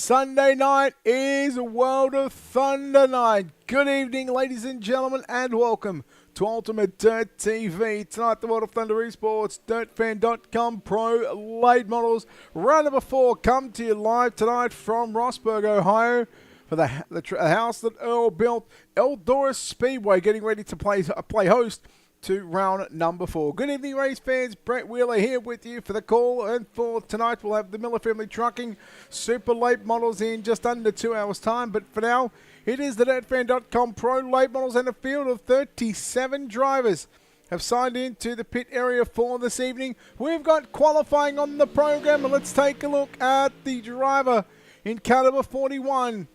Sunday night is World of Thunder night. Good evening, ladies and gentlemen, and welcome to Ultimate Dirt TV. Tonight, the World of Thunder Esports, DirtFan.com Pro Late Models. Round number 4 come to you live tonight from Rossburg, Ohio, for the house that Earl built, Eldora Speedway, getting ready to play host to round number 4. Good evening, race fans. Brett Wheeler here with you for the call. And for tonight, we'll have the Miller Family Trucking Super Late Models in just under 2 hours' time. But for now, it is the DirtFan.com Pro Late Models, and a field of 37 drivers have signed into the pit area for this evening. We've got qualifying on the program, and let's take a look at the driver in car number 41.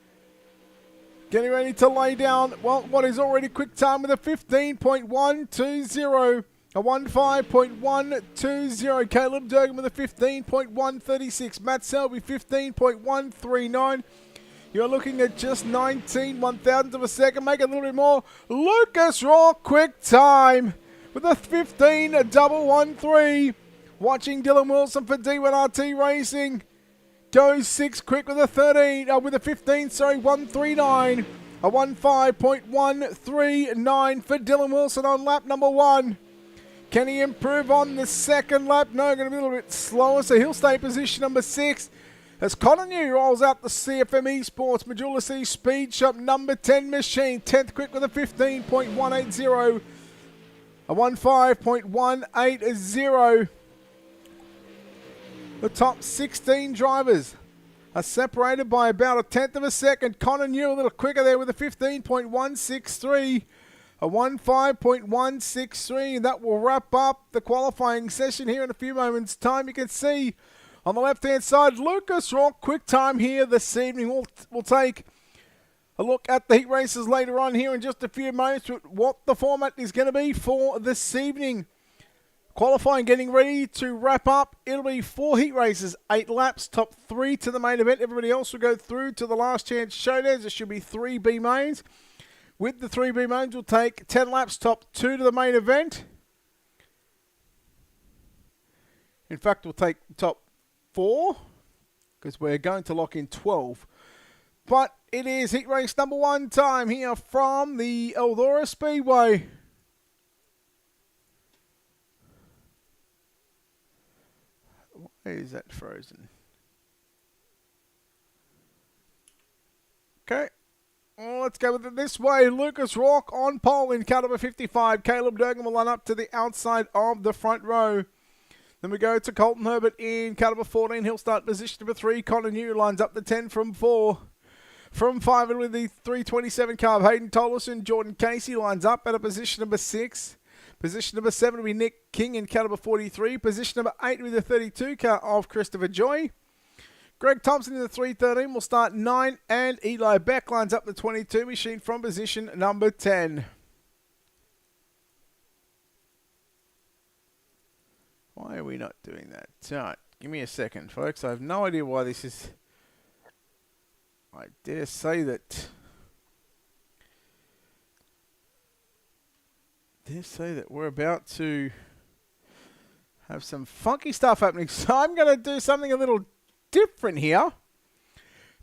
Getting ready to lay down, well, what is already quick time with a 15.120. A 15.120. Caleb Durgan with a 15.136. Matt Selby, 15.139. You're looking at just 19 one-thousandths of a second. Make it a little bit more. Lucas Raw, quick time with a 15.113. Watching Dylan Wilson for D1RT Racing. Goes 6 quick with a 139. A 15.139 for Dylan Wilson on lap number 1. Can he improve on the second lap? No, going to be a little bit slower, so he'll stay in position number 6. As Connor New rolls out the CFM Esports Majula C Speed Shop number 10 machine. 10th quick with a 15.180. A 15.180. The top 16 drivers are separated by about a tenth of a second. Connor New a little quicker there with a 15.163. A 15.163. And that will wrap up the qualifying session here in a few moments' time. You can see on the left-hand side, Lucas Rock, quick time here this evening. We'll take a look at the heat races later on here in just a few moments. What the format is going to be for this evening. Qualifying getting ready to wrap up. It'll be 4 heat races, 8 laps, top 3 to the main event. Everybody else will go through to the last chance showdowns. There should be 3 B mains. With the 3 B mains, we'll take 10 laps, top 2 to the main event. In fact, we'll take top 4 because we're going to lock in 12. But it is heat race number 1 time here from the Eldora Speedway. Why is that frozen? Okay. Well, let's go with it this way. Lucas Rock on pole in car number 55. Caleb Durgan will line up to the outside of the front row. Then we go to Colton Herbert in car number 14. He'll start position number 3. Connor New lines up the 10 from 4. From 5 with the 327 car of Hayden Tolleson. Jordan Casey lines up at a position number 6. Position number 7 will be Nick King in car number 43. Position number 8 with the 32 car of Christopher Joy. Greg Thompson in the 313 will start 9. And Eli Beck lines up the 22 machine from position number 10. Why are we not doing that? Alright, give me a second, folks. I have no idea why this is. I dare say that. We're about to have some funky stuff happening. So I'm going to do something a little different here.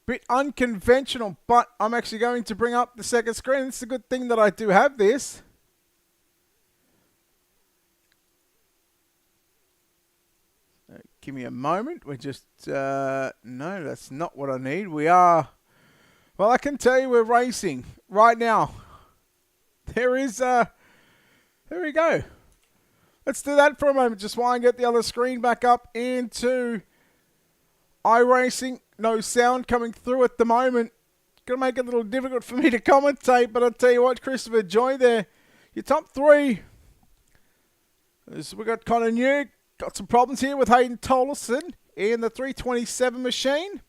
Bit unconventional, but I'm actually going to bring up the second screen. It's a good thing that I do have this. Give me a moment. We're just, no, that's not what I need. We are, well, I can tell you we're racing right now. There we go. Let's do that for a moment, just while I get the other screen back up into iRacing. No sound coming through at the moment. Going to make it a little difficult for me to commentate, but I'll tell you what, Christopher Joy there, your top 3. We got Connor New. Got some problems here with Hayden Tolleson in the 327 machine.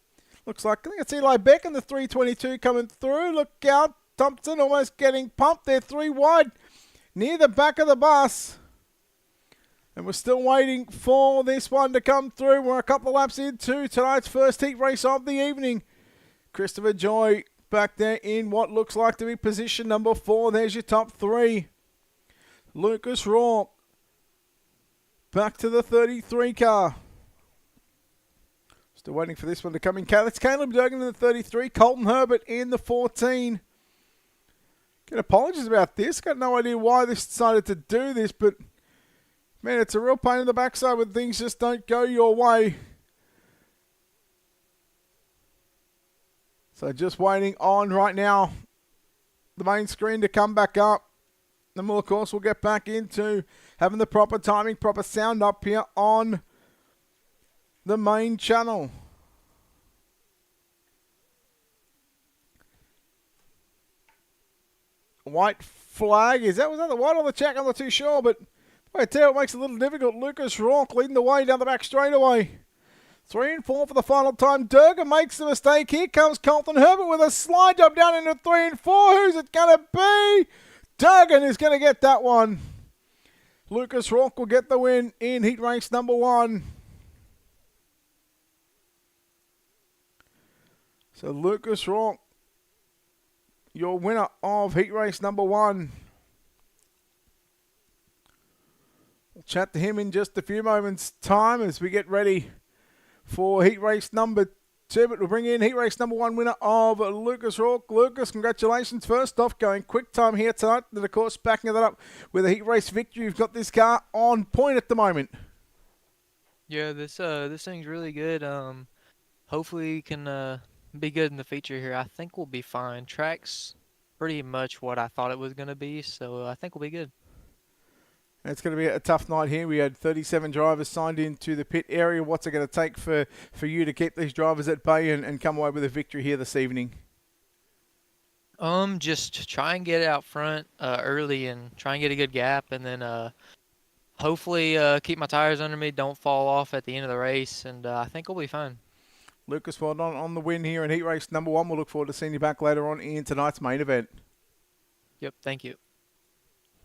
Looks like, I think it's Eli Beck in the 322 coming through. Look out, Thompson almost getting pumped there, 3 wide. Near the back of the bus. And we're still waiting for this one to come through. We're a couple of laps into tonight's first heat race of the evening. Christopher Joy back there in what looks like to be position number 4. There's your top 3. Lucas Raw back to the 33 car. Still waiting for this one to come in. That's Caleb Durgan in the 33. Colton Herbert in the 14. Get apologies about this. Got no idea why this decided to do this, but man, it's a real pain in the backside when things just don't go your way. So just waiting on right now the main screen to come back up. Then we'll, of course, we'll get back into having the proper timing, proper sound up here on the main channel. White flag. Was that the white or the check? I'm not too sure, but I tell you it makes it a little difficult. Lucas Rourke leading the way down the back straightaway. 3 and 4 for the final time. Durga makes the mistake. Here comes Colton Herbert with a slide job down into 3 and 4. Who's it going to be? Durgan is going to get that one. Lucas Rourke will get the win in heat race number 1. So Lucas Rourke, your winner of heat race number 1. We'll chat to him in just a few moments' time as we get ready for heat race number 2. But we'll bring in heat race number 1 winner of Lucas Rourke. Lucas, congratulations. First off, going quick time here tonight. And of course, backing that up with a heat race victory. You've got this car on point at the moment. Yeah, this thing's really good. Hopefully we can be good in the feature here. I think we'll be fine. Track's pretty much what I thought it was going to be, so I think we'll be good. It's going to be a tough night here. We had 37 drivers signed into the pit area. What's it going to take for you to keep these drivers at bay and come away with a victory here this evening? Just try and get out front early and try and get a good gap, and then hopefully keep my tires under me, don't fall off at the end of the race, and I think we'll be fine. Lucas, well done on the win here in heat race number 1. We'll look forward to seeing you back later on in tonight's main event. Yep, thank you.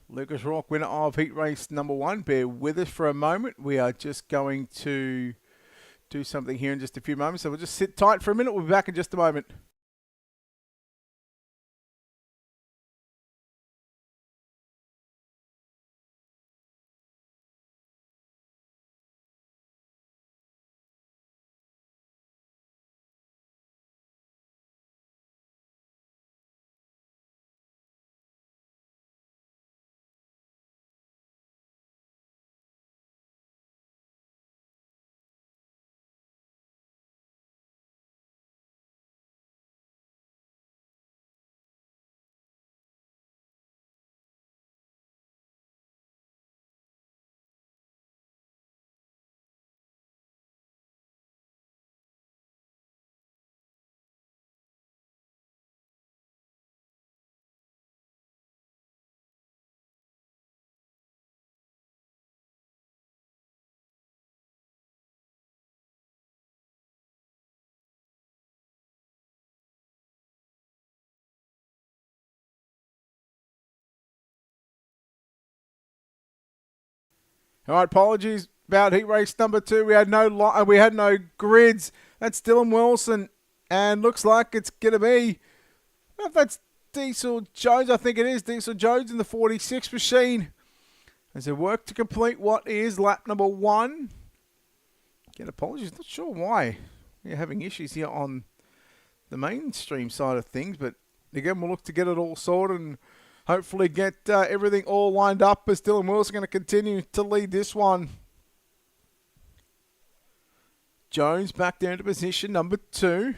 Lucas Rourke, winner of heat race number 1. Bear with us for a moment. We are just going to do something here in just a few moments. So we'll just sit tight for a minute. We'll be back in just a moment. All right, apologies about heat race number 2. We had no grids. That's Dylan Wilson, and looks like it's going to be, I don't know if that's Diesel Jones. I think it is Diesel Jones in the 46 machine. As they work to complete what is lap number 1. Again, apologies. Not sure why we're having issues here on the mainstream side of things, but again, we'll look to get it all sorted and hopefully get everything all lined up as Dylan Wilson going to continue to lead this one. Jones back there into position number 2.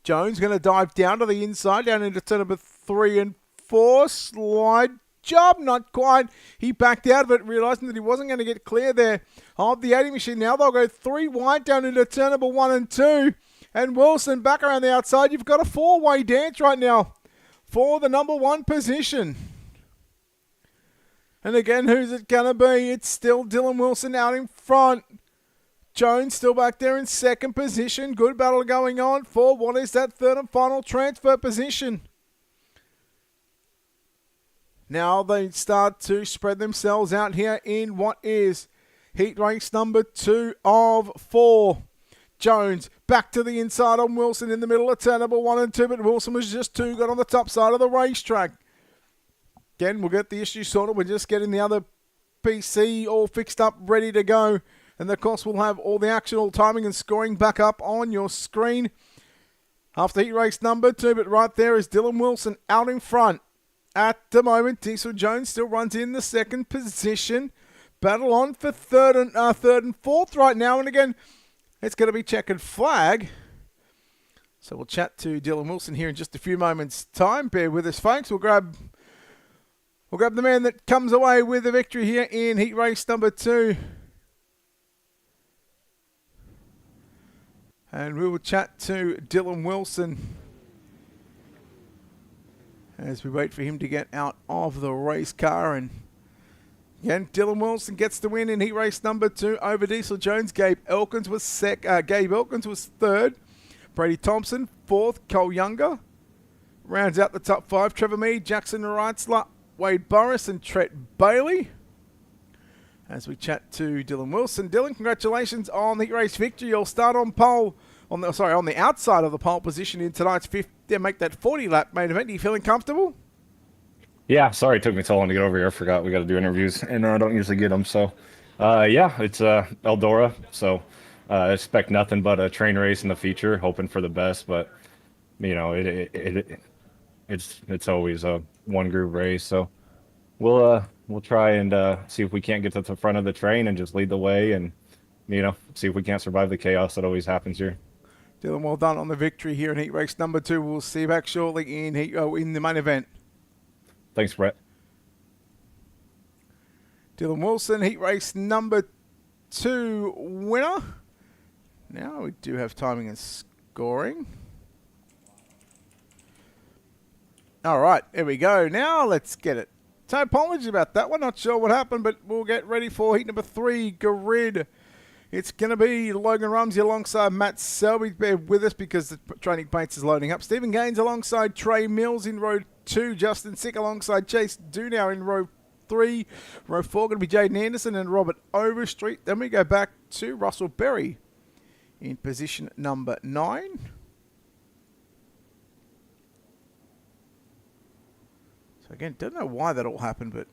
Jones going to dive down to the inside, down into turn number 3 and 4. Slide job, not quite. He backed out of it, realising that he wasn't going to get clear there of the 80 machine. Now they'll go 3 wide down into turn number 1 and 2. And Wilson back around the outside. You've got a 4-way dance right now for the number 1 position. And again, who's it going to be? It's still Dylan Wilson out in front. Jones still back there in second position. Good battle going on for what is that third and final transfer position. Now they start to spread themselves out here in what is heat race number 2 of 4. Jones back to the inside on Wilson in the middle of turn number 1 and 2, but Wilson was just too good on the top side of the racetrack. Again, we'll get the issue sorted. We're just getting the other PC all fixed up, ready to go And of course, we'll have all the action, all timing and scoring back up on your screen after heat race number 2. But right there is Dylan Wilson out in front. At the moment, Diesel Jones still runs in the second position. Battle on for third and fourth right now. And again, it's going to be checkered flag. So we'll chat to Dylan Wilson here in just a few moments' time. Bear with us, folks. We'll grab the man that comes away with the victory here in heat race number 2. And we will chat to Dylan Wilson as we wait for him to get out of the race car. And again, Dylan Wilson gets the win in heat race number 2 over Diesel Jones. Gabe Elkins was third. Brady Thompson, fourth. Cole Younger rounds out the top 5. Trevor Mead, Jackson Reitzler, Wade Burris, and Tret Bailey. As we chat to Dylan Wilson. Dylan, congratulations on the race victory. You'll start on pole, on the outside of the pole position in tonight's make that 40-lap main event. Are you feeling comfortable? Yeah, sorry it took me so long to get over here. I forgot we got to do interviews, and I don't usually get them. So, yeah, it's Eldora. So, expect nothing but a train race in the future. Hoping for the best, but you know, it's always a one groove race. So, we'll try and see if we can't get to the front of the train and just lead the way, and you know, see if we can't survive the chaos that always happens here. Dylan, well done on the victory here in heat race number 2. We'll see you back shortly in the main event. Thanks, Brett. Dylan Wilson, heat race number 2 winner. Now we do have timing and scoring. All right, here we go. Now let's get it. So apologies about that. We're not sure what happened, but we'll get ready for heat number 3, grid. It's going to be Logan Rumsey alongside Matt Selby. Bear with us because the training paints is loading up. Stephen Gaines alongside Trey Mills in row 2. Justin Sick alongside Chase Dunow in row 3. Row 4 going to be Jaden Anderson and Robert Overstreet. Then we go back to Russell Berry in position number 9. So again, don't know why that all happened, but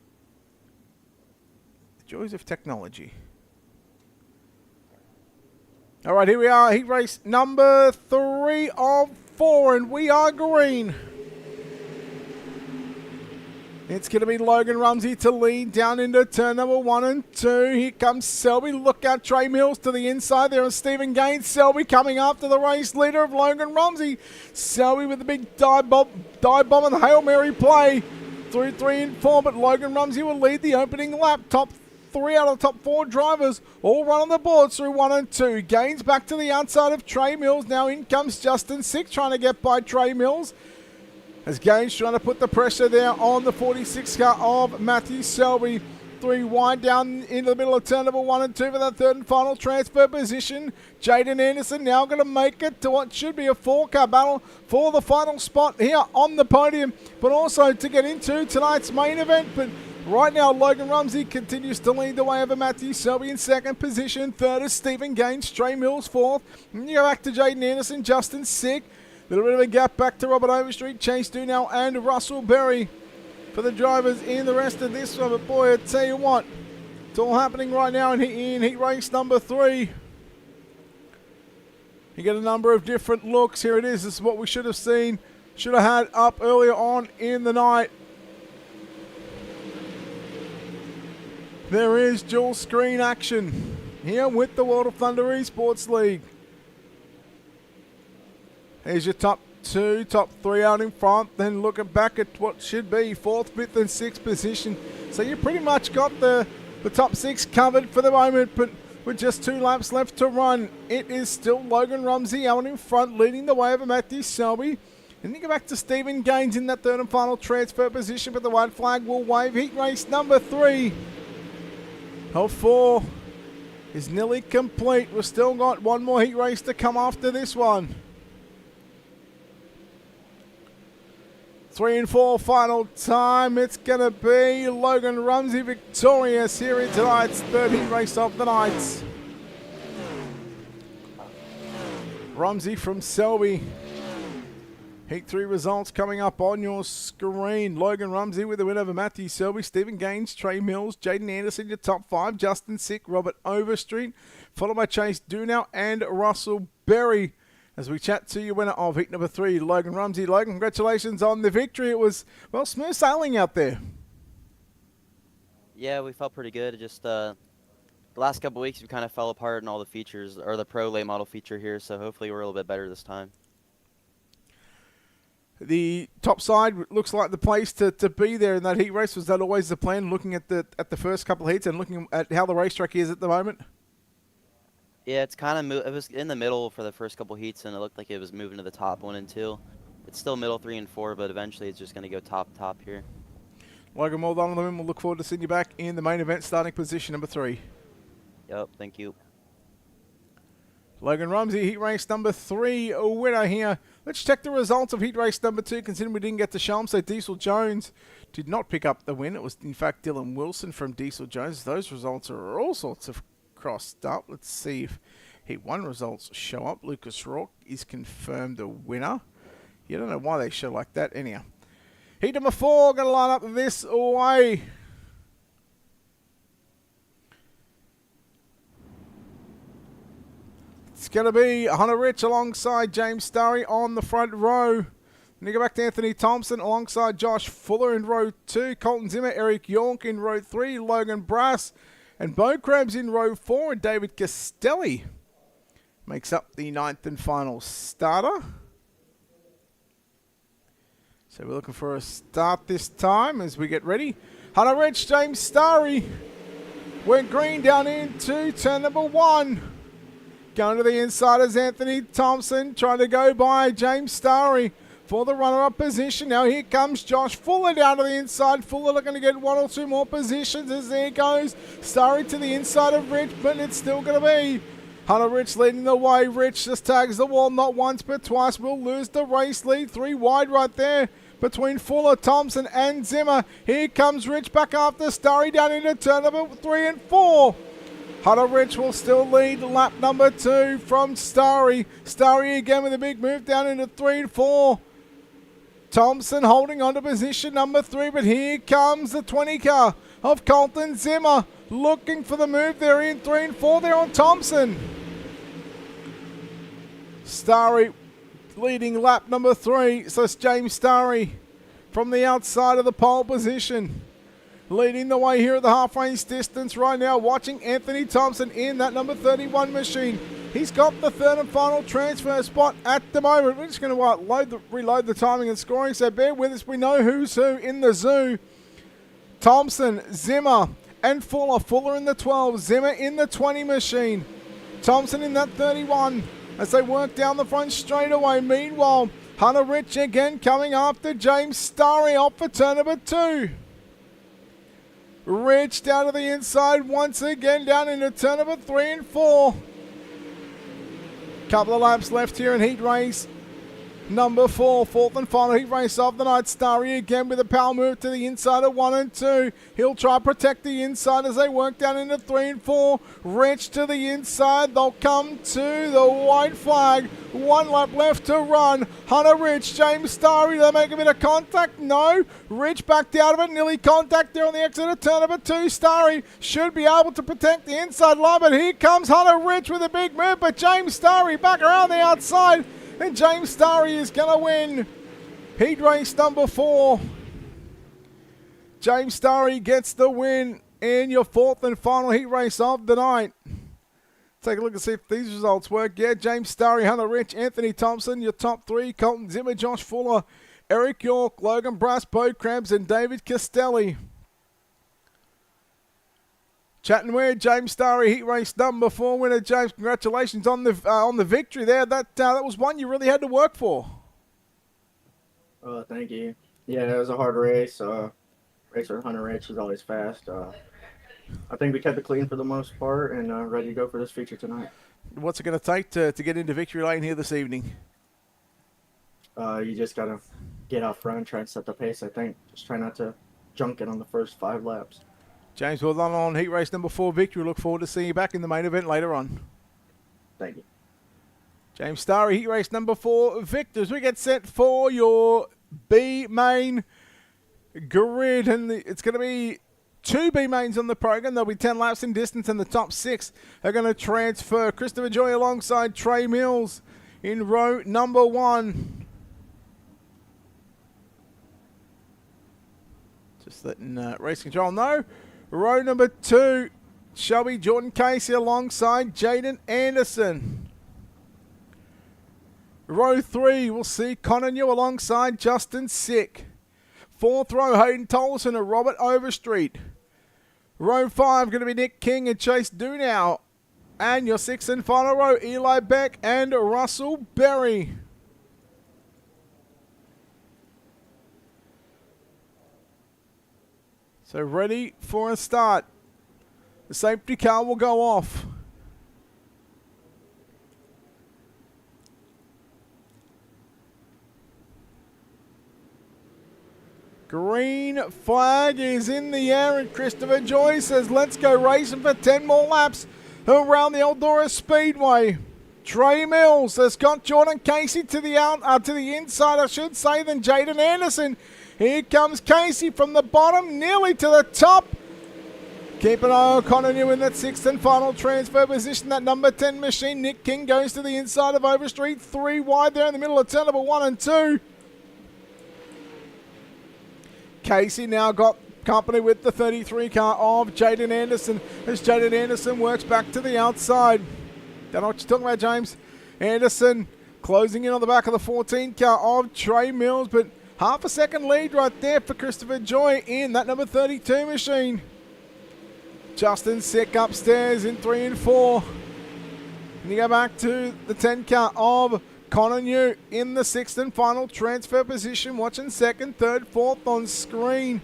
the joys of technology. All right, here we are, heat race number 3 of 4, and we are green. It's going to be Logan Rumsey to lead down into turn number 1 and 2. Here comes Selby. Look out, Trey Mills to the inside there, and Stephen Gaines. Selby coming after the race leader of Logan Rumsey. Selby with the big dive bomb and the Hail Mary play through 3 and 4, but Logan Rumsey will lead the opening lap. Top 3 out of the top 4 drivers all run on the board through 1 and 2. Gaines back to the outside of Trey Mills. Now in comes Justin Sick trying to get by Trey Mills. As Gaines trying to put the pressure there on the 46 car of Matthew Selby. 3 wide down into the middle of turn number 1 and 2 for that third and final transfer position. Jaden Anderson now going to make it to what should be a 4-car battle for the final spot here on the podium, but also to get into tonight's main event. But right now, Logan Rumsey continues to lead the way over Matthew Selby in second position. Third is Stephen Gaines, Trey Mills fourth. And you go back to Jaden Anderson, Justin Sick. A little bit of a gap back to Robert Overstreet, Chase Dunow, and Russell Berry for the drivers in the rest of this one. But boy, I tell you what, it's all happening right now in heat race number 3. You get a number of different looks. Here it is. This is what we should have seen, should have had up earlier on in the night. There is dual screen action here with the World of Thunder Esports League. Here's your top 2, top 3 out in front. Then looking back at what should be 4th, 5th and 6th position. So you pretty much got the top 6 covered for the moment, but with just 2 laps left to run, it is still Logan Rumsey out in front, leading the way over Matthew Selby. And you go back to Stephen Gaines in that third and final transfer position, but the white flag will wave. Heat race number 3 of 4 is nearly complete. We've still got one more heat race to come after this one. 3 and 4 final time. It's going to be Logan Rumsey victorious here in tonight's third heat race of the night. Rumsey from Selby Heat 3 results coming up on your screen. Logan Rumsey with the win over Matthew Selby, Stephen Gaines, Trey Mills, Jaden Anderson, your top 5, Justin Sick, Robert Overstreet, followed by Chase Dunow and Russell Berry. As we chat to you, winner of heat number 3, Logan Rumsey. Logan, congratulations on the victory. It was, well, smooth sailing out there. Yeah, we felt pretty good. Just the last couple weeks we kind of fell apart in all the features, or the pro late model feature here, so hopefully we're a little bit better this time. The top side looks like the place to be there in that heat race. Was that always the plan, looking at the first couple of heats and looking at how the racetrack is at the moment? Yeah, it's kind of it was in the middle for the first couple heats, and it looked like it was moving to the top 1 and 2. It's still middle 3 and 4, but eventually it's just going to go top here. Logan, well done on the win. We'll look forward to seeing you back in the main event, starting position number 3. Yep, thank you. Logan Rumsey, heat race number 3 winner here. Let's check the results of heat race number 2, considering we didn't get to show them. So Diesel Jones did not pick up the win. It was, in fact, Dylan Wilson from Diesel Jones. Those results are all sorts of crossed up. Let's see if heat 1 results show up. Lucas Rourke is confirmed the winner. You don't know why they show like that anyhow. Heat number 4, going to line up this way. It's going to be Hunter Rich alongside James Starry on the front row. Then you go back to Anthony Thompson alongside Josh Fuller in row 2. Colton Zimmer, Eric York in row 3. Logan Brass and Bo Krabs in row 4. And David Castelli makes up the 9th and final starter. So we're looking for a start this time as we get ready. Hunter Rich, James Starry went green down into turn number 1. Going to the inside is Anthony Thompson, trying to go by James Starry for the runner-up position. Now here comes Josh Fuller down to the inside. Fuller looking to get 1 or 2 more positions as there goes Starry to the inside of Rich, but it's still going to be Hunter Rich leading the way. Rich just tags the wall not once but twice. Will lose the race lead. 3 wide right there between Fuller, Thompson and Zimmer. Here comes Rich back after Starry down into turn number 3 and 4. Hunter Rich will still lead lap number 2 from Starry. Starry again with a big move down into 3 and 4. Thompson holding on to position number 3, but here comes the 20 car of Colton Zimmer looking for the move there in 3 and 4 there on Thompson. Starry leading lap number 3, so it's James Starry from the outside of the pole position. Leading the way here at the halfway distance right now, watching Anthony Thompson in that number 31 machine. He's got the 3rd and final transfer spot at the moment. We're just going to reload the timing and scoring, so bear with us. We know who's who in the zoo. Thompson, Zimmer, and Fuller. Fuller in the 12, Zimmer in the 20 machine. Thompson in that 31 as they work down the front straightaway. Meanwhile, Hunter Rich again coming after James Starry off for turn number 2. Rich down to the inside once again, down into turn number 3 and 4. Couple of laps left here in heat race number 4, 4th and final heat race of the night. Starry again with a power move to the inside of 1 and 2. He'll try to protect the inside as they work down into 3 and 4. Rich to the inside. They'll come to the white flag. 1 lap left to run. Hunter Rich, James Starry, they make a bit of contact. No. Rich backed out of it. Nearly contact there on the exit of turn number 2. Starry should be able to protect the inside line, but here comes Hunter Rich with a big move, but James Starry back around the outside. And James Starry is going to win heat race number 4. James Starry gets the win in your 4th and final heat race of the night. Take a look and see if these results work. Yeah, James Starry, Hunter Rich, Anthony Thompson, your top 3. Colton Zimmer, Josh Fuller, Eric York, Logan Brass, Bo Krabs, and David Castelli. Chatting with James Starry, heat race number 4 winner. James, congratulations on the victory there. That was one you really had to work for. Thank you. Yeah, it was a hard race. Race with Hunter Rich is always fast. I think we kept it clean for the most part and ready to go for this feature tonight. What's it going to take to get into victory lane here this evening? You just got to get out front, try and set the pace, I think. Just try not to junk it on the first 5 laps. James, well done on heat race number 4 victory. Look forward to seeing you back in the main event later on. Thank you. James Starry, heat race number 4, victors. We get set for your B main grid, and it's going to be 2 B mains on the program. There'll be 10 laps in distance, and the top 6 are going to transfer. Christopher Joy alongside Trey Mills in row number 1. Just letting race control know. Row number 2, Shelby Jordan Casey alongside Jaden Anderson. Row 3, we'll see Connor New alongside Justin Sick. 4th row, Hayden Tolson and Robert Overstreet. Row 5, going to be Nick King and Chase Dunow. And your 6th and final row, Eli Beck and Russell Berry. So ready for a start. The safety car will go off. Green flag is in the air, and Christopher Joy says, let's go racing for 10 more laps around the Eldora Speedway. Trey Mills has got Jordan Casey to the inside, I should say, than Jaden Anderson. Here comes Casey from the bottom, nearly to the top. Keep an eye on Connor New in that 6th and final transfer position. That number 10 machine, Nick King, goes to the inside of Overstreet. 3 wide there in the middle of turn number 1 and 2. Casey now got company with the 33 car of Jaden Anderson as Jaden Anderson works back to the outside. Don't know what you're talking about, James. Anderson closing in on the back of the 14 car of Trey Mills, but half a second lead right there for Christopher Joy in that number 32 machine. Justin Sick upstairs in 3 and 4. And you go back to the 10 car of Connor New in the 6th and final transfer position, watching 2nd, 3rd, 4th on screen.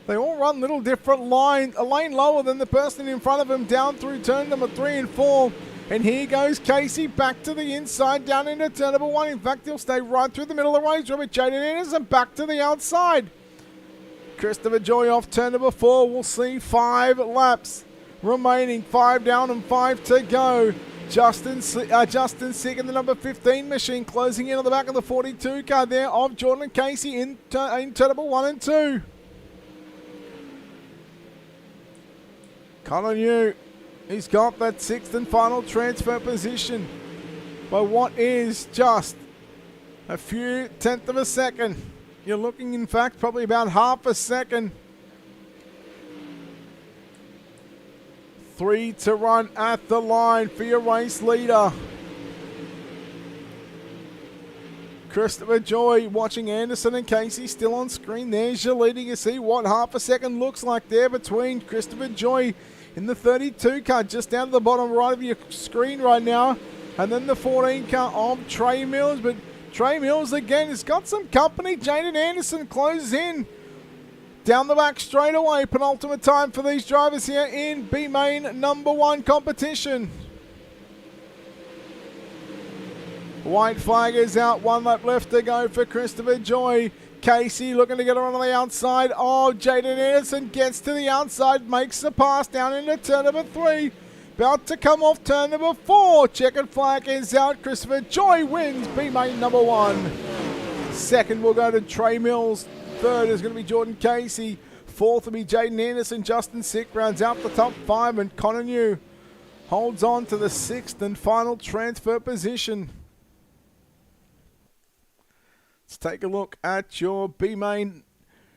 They all run little different lines, a lane lower than the person in front of him down through turn number 3 and 4. And here goes Casey back to the inside, down into turn number 1. In fact, he'll stay right through the middle of the race. Robert Jaden Anderson back to the outside. Christopher Joy off turn number 4. We'll see 5 laps remaining. 5 down and 5 to go. Justin Sick in the number 15 machine, closing in on the back of the 42 car there of Jordan Casey in turn number 1 and 2. Connor New, he's got that 6th and final transfer position by what is just a few tenths of a second. You're looking, in fact, probably about half a second. 3 to run at the line for your race leader. Christopher Joy watching Anderson and Casey still on screen. There's your leader. You see what half a second looks like there between Christopher Joy in the 32 car just down to the bottom right of your screen right now. And then the 14 car of Trey Mills. But Trey Mills again has got some company. Jaden Anderson closes in down the back straight away. Penultimate time for these drivers here in B main number 1 competition. White flag is out. 1 lap left to go for Christopher Joy. Casey looking to get on the outside. Oh, Jaden Anderson gets to the outside, makes the pass down into turn number 3. About to come off turn number 4. Checkered flag is out. Christopher Joy wins B main number 1. 2nd will go to Trey Mills. 3rd is going to be Jordan Casey. 4th will be Jaden Anderson. Justin Sick rounds out the top 5, and Connor New holds on to the 6th and final transfer position. Let's take a look at your B main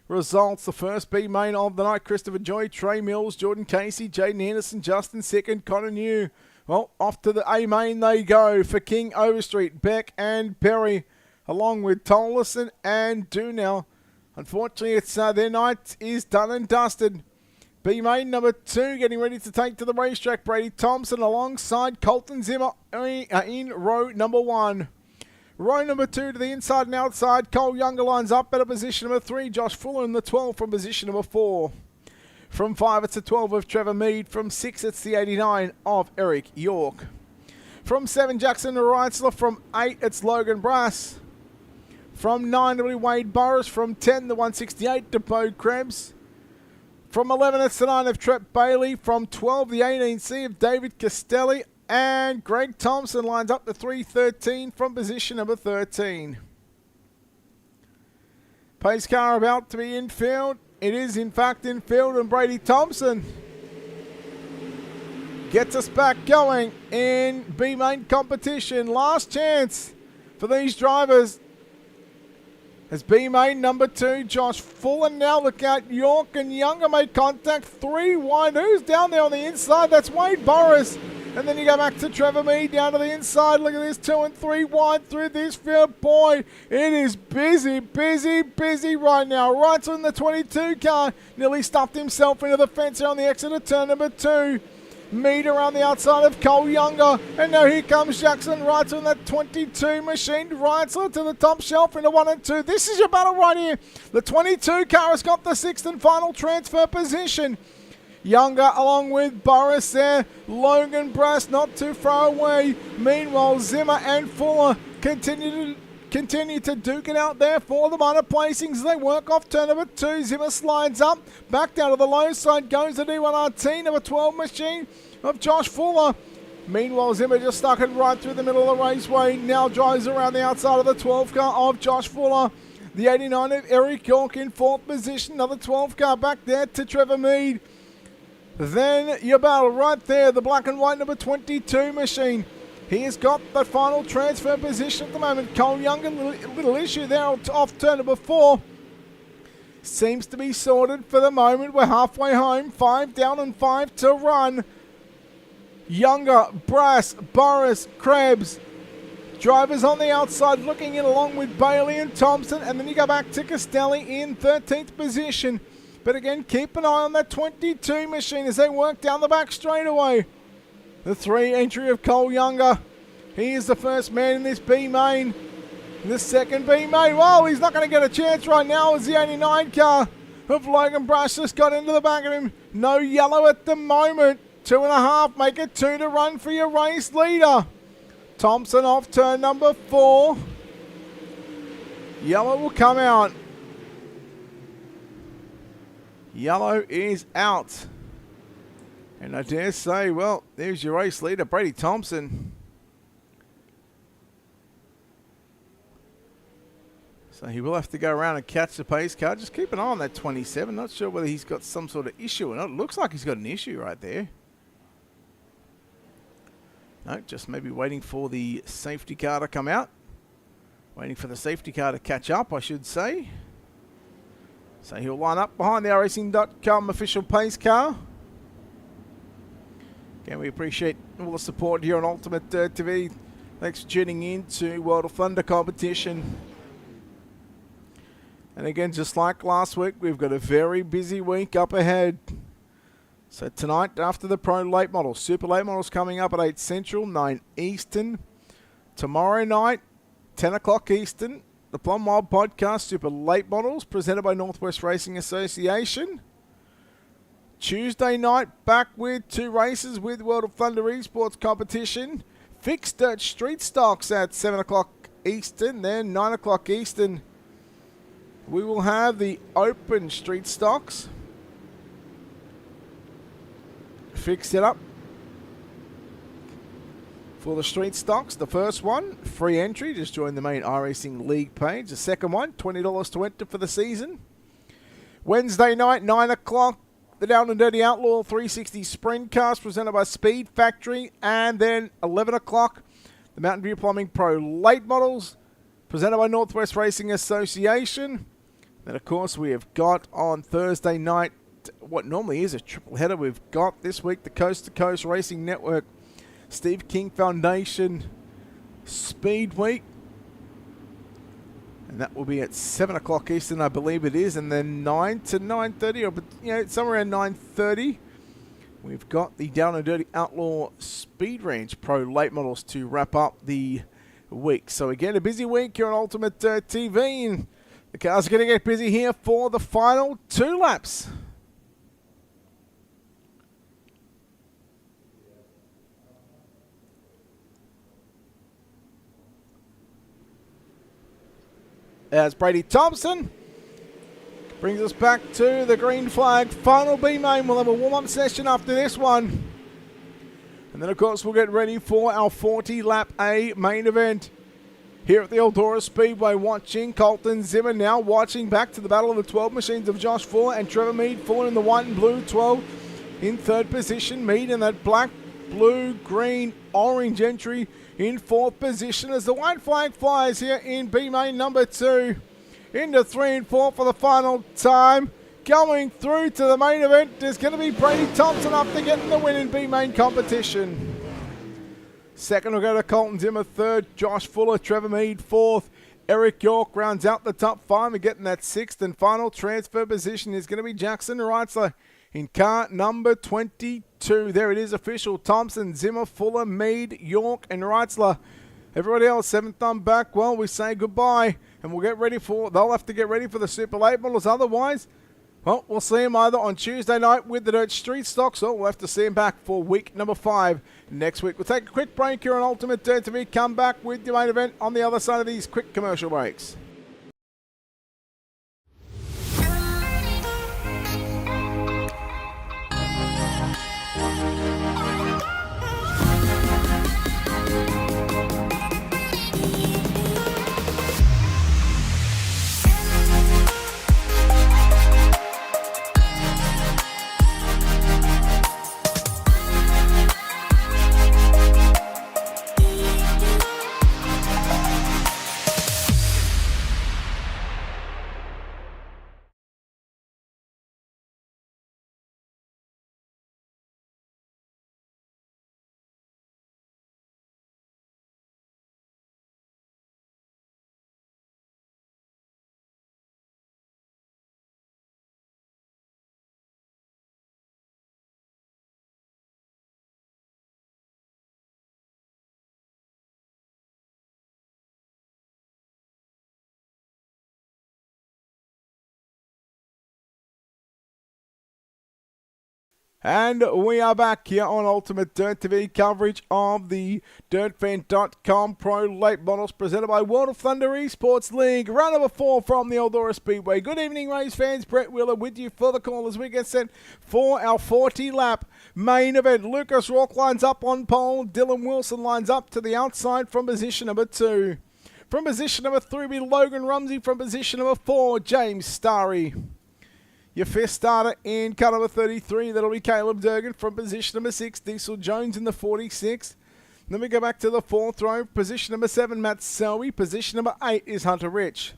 results. The first B main of the night: Christopher Joy, Trey Mills, Jordan Casey, Jaden Anderson, Justin Sick, and Connor New. Well, off to the A main they go for King, Overstreet, Beck, and Perry, along with Tolleson and Dunell. Unfortunately, it's their night is done and dusted. B main number 2 getting ready to take to the racetrack. Brady Thompson alongside Colton Zimmer in row number 1. Row number 2 to the inside and outside. Cole Younger lines up at a position number 3. Josh Fuller in the 12 from position number 4. From 5 it's the 12 of Trevor Mead. From 6 it's the 89 of Eric York. From 7 Jackson Reitzler. From 8 it's Logan Brass. From 9 it'll be Wade Burris. From 10 the 168 to Bo Krebs. From 11 it's the 9 of Trep Bailey. From 12 the 18C of David Castelli. and Greg Thompson lines up to 3:13 from position number 13. Pace car about to be in field. It is in fact in field, and Brady Thompson gets us back going in B main competition. Last chance for these drivers as B main number 2, Josh Fuller. Now look out, York and Younger made contact 3 wide. Who's down there on the inside? That's Wade Boris. And then you go back to Trevor Mead down to the inside. Look at this, 2 and 3 wide through this field. Boy, it is busy right now. Right on the 22 car. Nearly stuffed himself into the fence here on the exit of turn number 2. Mead around the outside of Cole Younger. And now here comes Jackson Wright on that 22 machine. Wrightsler to the top shelf into 1 and 2. This is your battle right here. The 22 car has got the 6th and final transfer position. Younger along with Boris there. Logan Brass not too far away. Meanwhile, Zimmer and Fuller continue to duke it out there for the minor placings as they work off turn number 2. Zimmer slides up. Back down to the low side goes the D1RT, number 12 machine of Josh Fuller. Meanwhile, Zimmer just stuck it right through the middle of the raceway. Now drives around the outside of the 12 car of Josh Fuller. The 89 of Eric York in 4th position. Another 12 car back there to Trevor Mead. Then your battle right there, the black and white number 22 machine. He has got the final transfer position at the moment. Cole Young, a little issue there off turn number 4. Seems to be sorted for the moment. We're halfway home. 5 down and 5 to run. Younger, Brass, Boris, Krebs. Drivers on the outside looking in along with Bailey and Thompson. And then you go back to Castelli in 13th position. But again, keep an eye on that 22 machine as they work down the back straightaway. The 3 entry of Cole Younger. He is the first man in this B main. The second B main. Well, he's not going to get a chance right now as the 89 car of Logan Brush just got into the back of him. No yellow at the moment. 2.5. Make it 2 to run for your race leader. Thompson off turn number 4. Yellow will come out. Yellow is out. And I dare say, well, there's your race leader, Brady Thompson. So he will have to go around and catch the pace car. Just keep an eye on that 27. Not sure whether he's got some sort of issue or not. It looks like he's got an issue right there. No, just maybe waiting for the safety car to come out. Waiting for the safety car to catch up, I should say. So he'll line up behind the iRacing.com official pace car. Again, we appreciate all the support here on Ultimate TV. Thanks for tuning in to World of Thunder competition. And again, just like last week, we've got a very busy week up ahead. So tonight, after the Pro Late Models, Super Late Models coming up at 8 Central, 9 Eastern. Tomorrow night, 10 o'clock Eastern, the Plum Wild Podcast, Super Late Models, presented by Northwest Racing Association. Tuesday night, back with 2 races with World of Thunder Esports competition. Fixed Dirt Street Stocks at 7 o'clock Eastern, then 9 o'clock Eastern. We will have the Open Street Stocks. Fixed it up for the street stocks. The first one, free entry. Just join the main iRacing League page. The second one, $20 to enter for the season. Wednesday night, 9 o'clock, the Down and Dirty Outlaw 360 Sprint Cast presented by Speed Factory. And then 11 o'clock, the Mountain View Plumbing Pro Late Models presented by Northwest Racing Association. Then, of course, we have got on Thursday night what normally is a triple header. We've got this week the Coast to Coast Racing Network Steve King Foundation Speed Week, and that will be at 7 o'clock Eastern, I believe it is, and then 9 to 9:30, or somewhere around 9:30. We've got the Down and Dirty Outlaw Speed Range Pro Late Models to wrap up the week. So again, a busy week here on Ultimate TV, and the cars are going to get busy here for the final 2 laps. As Brady Thompson brings us back to the green flag. Final B main. We'll have a warm-up session after this one. And then, of course, we'll get ready for our 40-lap A main event here at the Eldora Speedway. Watching Colton Zimmer now, watching back to the battle of the 12 machines of Josh Fuller and Trevor Mead. Fuller in the white and blue 12 in third position. Mead in that black, blue, green, orange entry in fourth position as the white flag flies here in B main number 2. Into 3 and 4 for the final time. Going through to the main event is going to be Brady Thompson after getting the win in B main competition. Second will go to Colton Zimmer. Third, Josh Fuller. Trevor Mead, fourth. Eric York rounds out the top 5 and getting that 6th and final transfer position is going to be Jackson Reitzler in car number 22. There it is, official. Thompson, Zimmer, Fuller, Mead, York, and Reitzler. Everybody else, 7th on back. Well, we say goodbye and we'll get ready for, they'll have to get ready for the Super Late models. Otherwise, well, we'll see him either on Tuesday night with the Dirt Street Stocks, or we'll have to see him back for week number 5 next week. We'll take a quick break here on Ultimate Dirt TV. Come back with the main event on the other side of these quick commercial breaks. And we are back here on Ultimate Dirt TV, coverage of the DirtFan.com Pro Late Models presented by World of Thunder Esports League. Round number 4 from the Eldora Speedway. Good evening, race fans. Brett Wheeler with you for the call as we get set for our 40-lap main event. Lucas Rourke lines up on pole. Dylan Wilson lines up to the outside from position number 2. From position number 3 will be Logan Rumsey. From position number 4, James Starry. Your fifth starter in car number 33, that'll be Caleb Durgan. From position number 6, Diesel Jones in the 46th. Then we go back to the 4th row. Position number 7, Matt Selby. Position number 8 is Hunter Rich.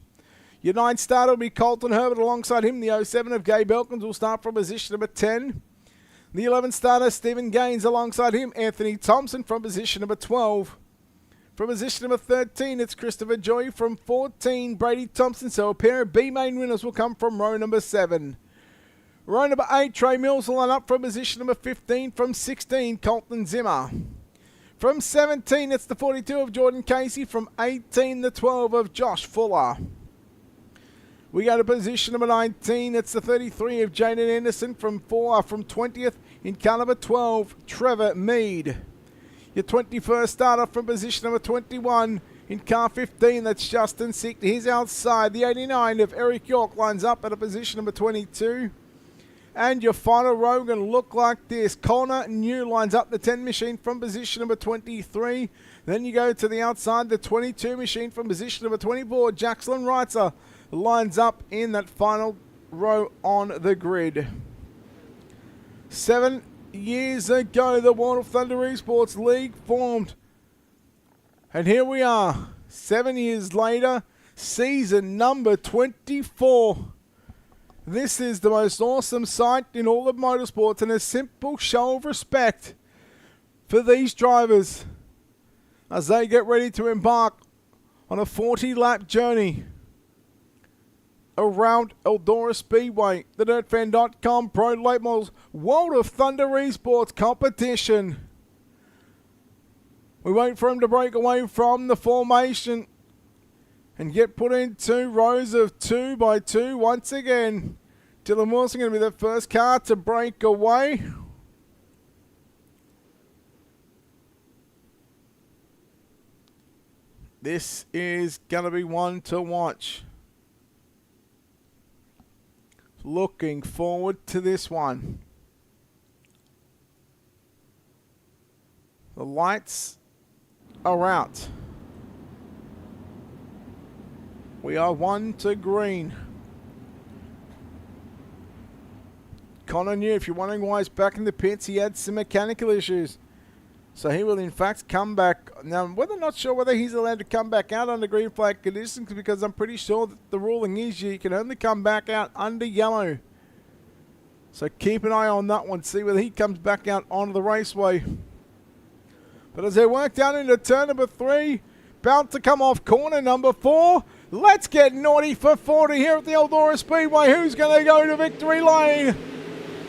Your 9th starter will be Colton Herbert. Alongside him, the 07 of Gabe Elkins will start from position number 10. The 11th starter, Stephen Gaines. Alongside him, Anthony Thompson from position number 12. From position number 13, it's Christopher Joy. From 14, Brady Thompson. So a pair of B main winners will come from row number 7. Row number 8, Trey Mills will line up from position number 15. From 16, Colton Zimmer. From 17, it's the 42 of Jordan Casey. From 18, the 12 of Josh Fuller. We go to position number 19, it's the 33 of Jaden Anderson. From 20th, in car number 12, Trevor Mead. Your 21st starter from position number 21. In car 15, that's Justin Sick. He's outside. The 89 of Eric York lines up at a position number 22. And your final row going to look like this. Connor New lines up the 10 machine from position number 23. Then you go to the outside, the 22 machine from position number 24. Jackson Reitzer lines up in that final row on the grid. 7 years ago, the World of Thunder Esports League formed. And here we are, 7 years later, season number 24. This is the most awesome sight in all of motorsports and a simple show of respect for these drivers as they get ready to embark on a 40-lap journey around Eldora Speedway, the DirtFan.com Pro Late Models World of Thunder Esports competition. We wait for him to break away from the formation and get put into rows of 2 by 2 once again. Dylan Wilson going to be the first car to break away. This is going to be one to watch. Looking forward to this one. The lights are out. We are 1 to green. Connor New, if you're wondering why he's back in the pits, he had some mechanical issues. So he will in fact come back. Now, we're not sure whether he's allowed to come back out under green flag conditions, because I'm pretty sure that the ruling is you can only come back out under yellow. So keep an eye on that one, see whether he comes back out onto the raceway. But as they work down into turn number 3, about to come off corner number 4. Let's get naughty for 40 here at the Eldora Speedway. Who's going to go to victory lane?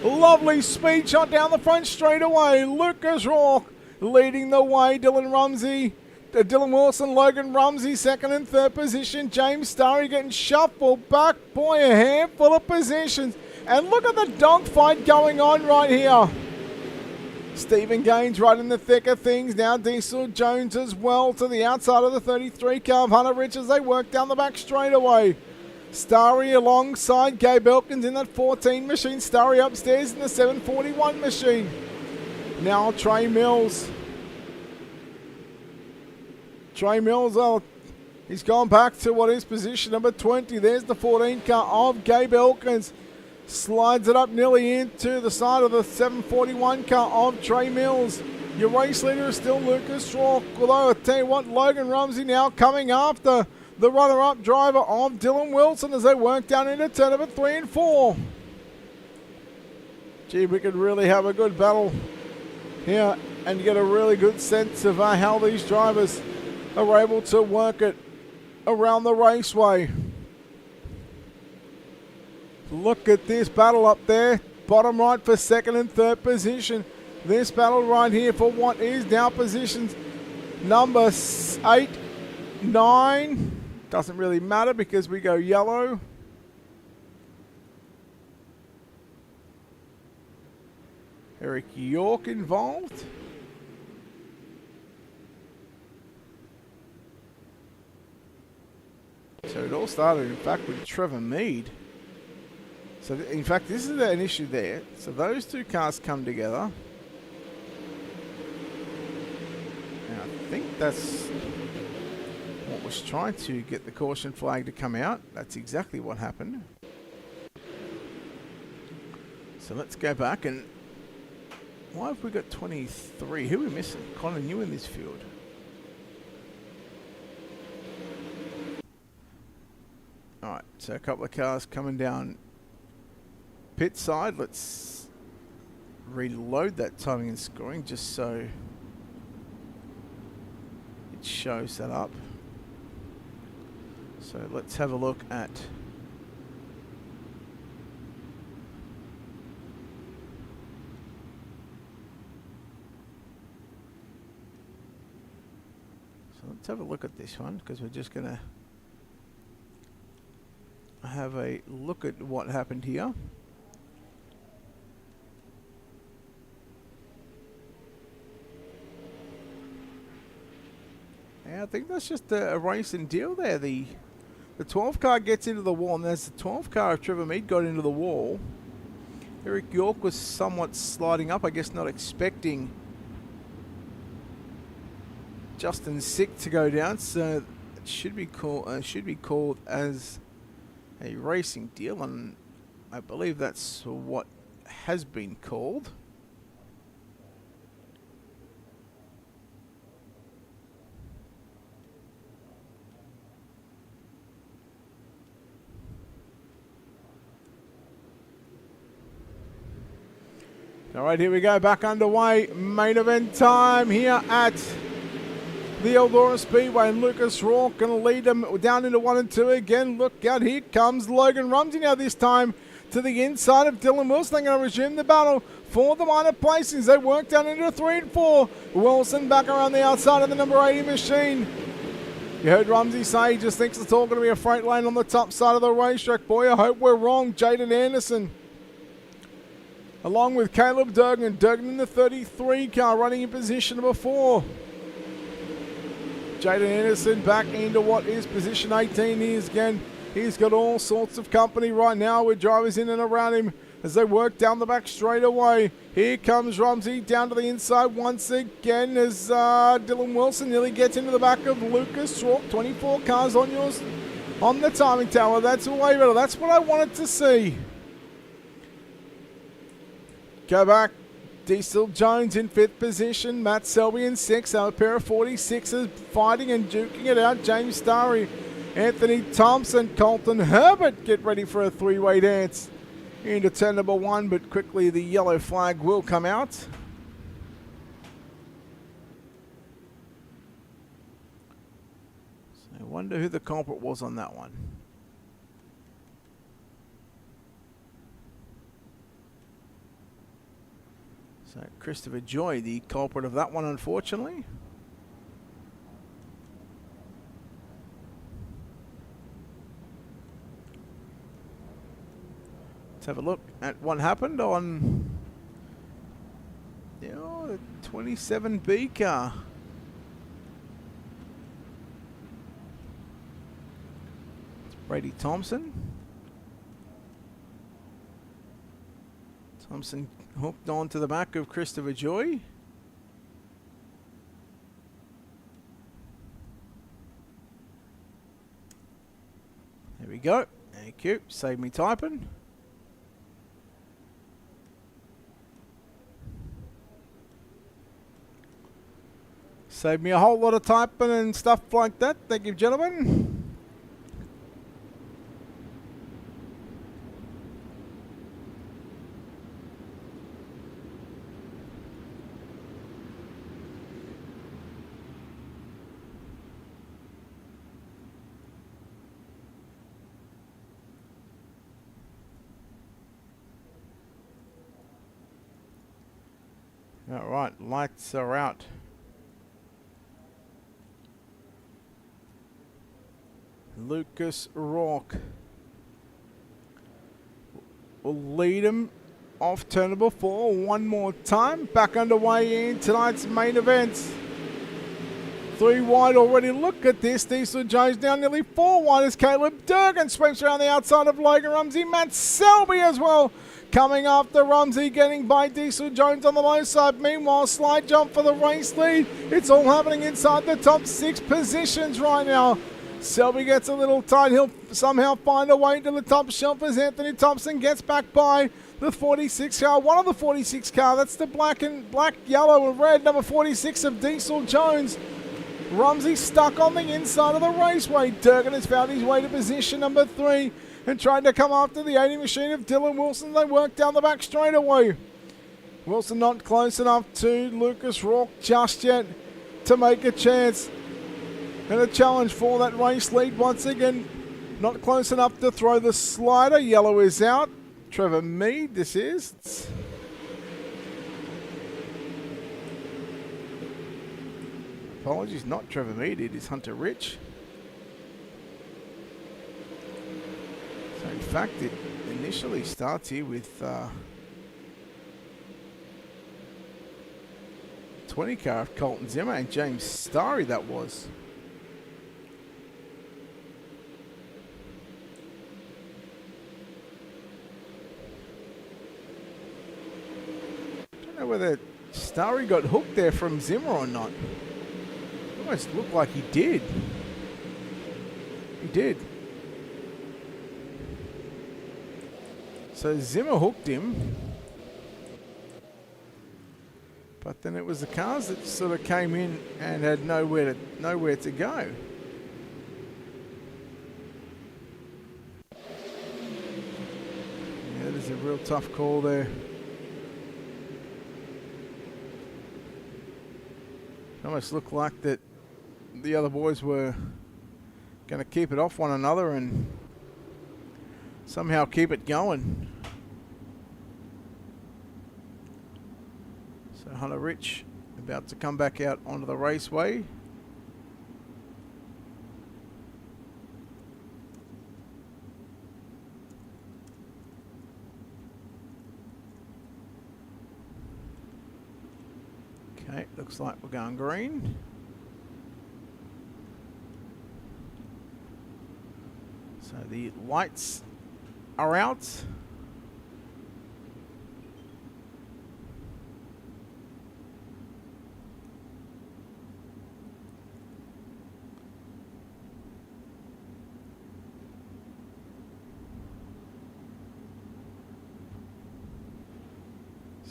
Lovely speed shot down the front straight away. Lucas Rourke leading the way. Dylan Wilson, Logan Rumsey, second and third position. James Starry getting shuffled back. Boy, a handful of positions. And look at the dogfight going on right here. Stephen Gaines right in the thick of things. Now Diesel Jones as well to the outside of the 33 car of Hunter Rich as they work down the back straightaway. Starry alongside Gabe Elkins in that 14 machine. Starry upstairs in the 741 machine. Now Trey Mills. He's gone back to what is position number 20. There's the 14 car of Gabe Elkins. Slides it up nearly into the side of the 741 car of Trey Mills. Your race leader is still Lucas Rourke. Although I tell you what, Logan Rumsey now coming after the runner-up driver of Dylan Wilson as they work down into turn number 3 and 4. Gee, we could really have a good battle here and get a really good sense of how these drivers are able to work it around the raceway. Look at this battle up there. Bottom right for second and third position. This battle right here for what is now positions number 8, 9. Doesn't really matter because we go yellow. Eric York involved. So it all started, in fact, with Trevor Mead. So, in fact, this is an issue there. So those two cars come together. And I think that's what was trying to get the caution flag to come out. That's exactly what happened. So let's go back and... Why have we got 23? Who are we missing? Connor New in this field. Alright, so a couple of cars coming down pit side. Let's reload that timing and scoring just so it shows that up. So let's have a look at this one, because we're just gonna have a look at what happened here. Yeah, I think that's just a racing deal there. The 12 car gets into the wall, and there's the 12 car of Trevor Mead got into the wall. Eric York was somewhat sliding up, I guess not expecting Justin Sick to go down, so it should be called as a racing deal, and I believe that's what has been called. All right, here we go, back underway. Main event time here at the Eldora Speedway, and Lucas Rourke going to lead them down into 1 and 2 again. Look out, here comes Logan Rumsey now, this time to the inside of Dylan Wilson. They're going to resume the battle for the minor placings. They work down into 3 and 4. Wilson back around the outside of the number 80 machine. You heard Rumsey say he just thinks it's all going to be a freight lane on the top side of the racetrack. Boy, I hope we're wrong. Jaden Anderson along with Caleb Durgan. Durgan in the 33 car running in position number 4. Jaden Anderson back into what is position 18 again. He's got all sorts of company right now with drivers in and around him. as they work down the back straight away. Here comes Rumsey down to the inside once again as Dylan Wilson nearly gets into the back of Lucas Rourke. 24 cars on yours on the timing tower. That's way better. That's what I wanted to see. Go back. Diesel Jones in 5th position. Matt Selby in 6th. A pair of 46ers fighting and duking it out. James Starry, Anthony Thompson, Colton Herbert get ready for a three-way dance into turn number 1, but quickly the yellow flag will come out. So I wonder who the culprit was on that one. So Christopher Joy, the culprit of that one, unfortunately. Let's have a look at what happened on the 27B car. It's Brady Thompson. Thompson hooked onto the back of Christopher Joy. There we go. Thank you. Save me typing. Saved me a whole lot of typing and stuff like that. Thank you, gentlemen. All right, lights are out. Lucas Rourke will lead him off turn number 4 one more time. Back underway in tonight's main event. 3 wide already. Look at this. Diesel Jones down nearly 4 wide as Caleb Durgan sweeps around the outside of Logan Rumsey. Matt Selby as well coming after Rumsey, getting by Diesel Jones on the low side. Meanwhile, slide jump for the race lead. It's all happening inside the top 6 positions right now. Selby gets a little tight. He'll somehow find a way to the top shelf as Anthony Thompson gets back by the 46 car. One of the 46 car. That's the black, yellow, and red number 46 of Diesel Jones. Rumsey stuck on the inside of the raceway. Durgan has found his way to position number 3 and tried to come after the 80 machine of Dylan Wilson. They work down the back straight away. Wilson not close enough to Lucas Rourke just yet to make a chance. And a challenge for that race lead once again. Not close enough to throw the slider. Yellow is out. Trevor Mead, this is. Apologies, not Trevor Mead. It is Hunter Rich. So in fact, it initially starts here with 20 car of Colton Zimmer and James Starry, that was. Whether Starry got hooked there from Zimmer or not. It almost looked like he did. He did. So Zimmer hooked him. But then it was the cars that sort of came in and had nowhere to go. Yeah, that is a real tough call there. It almost looked like that the other boys were going to keep it off one another and somehow keep it going. So Hunter Rich about to come back out onto the raceway. Okay, looks like we're going green. So the lights are out.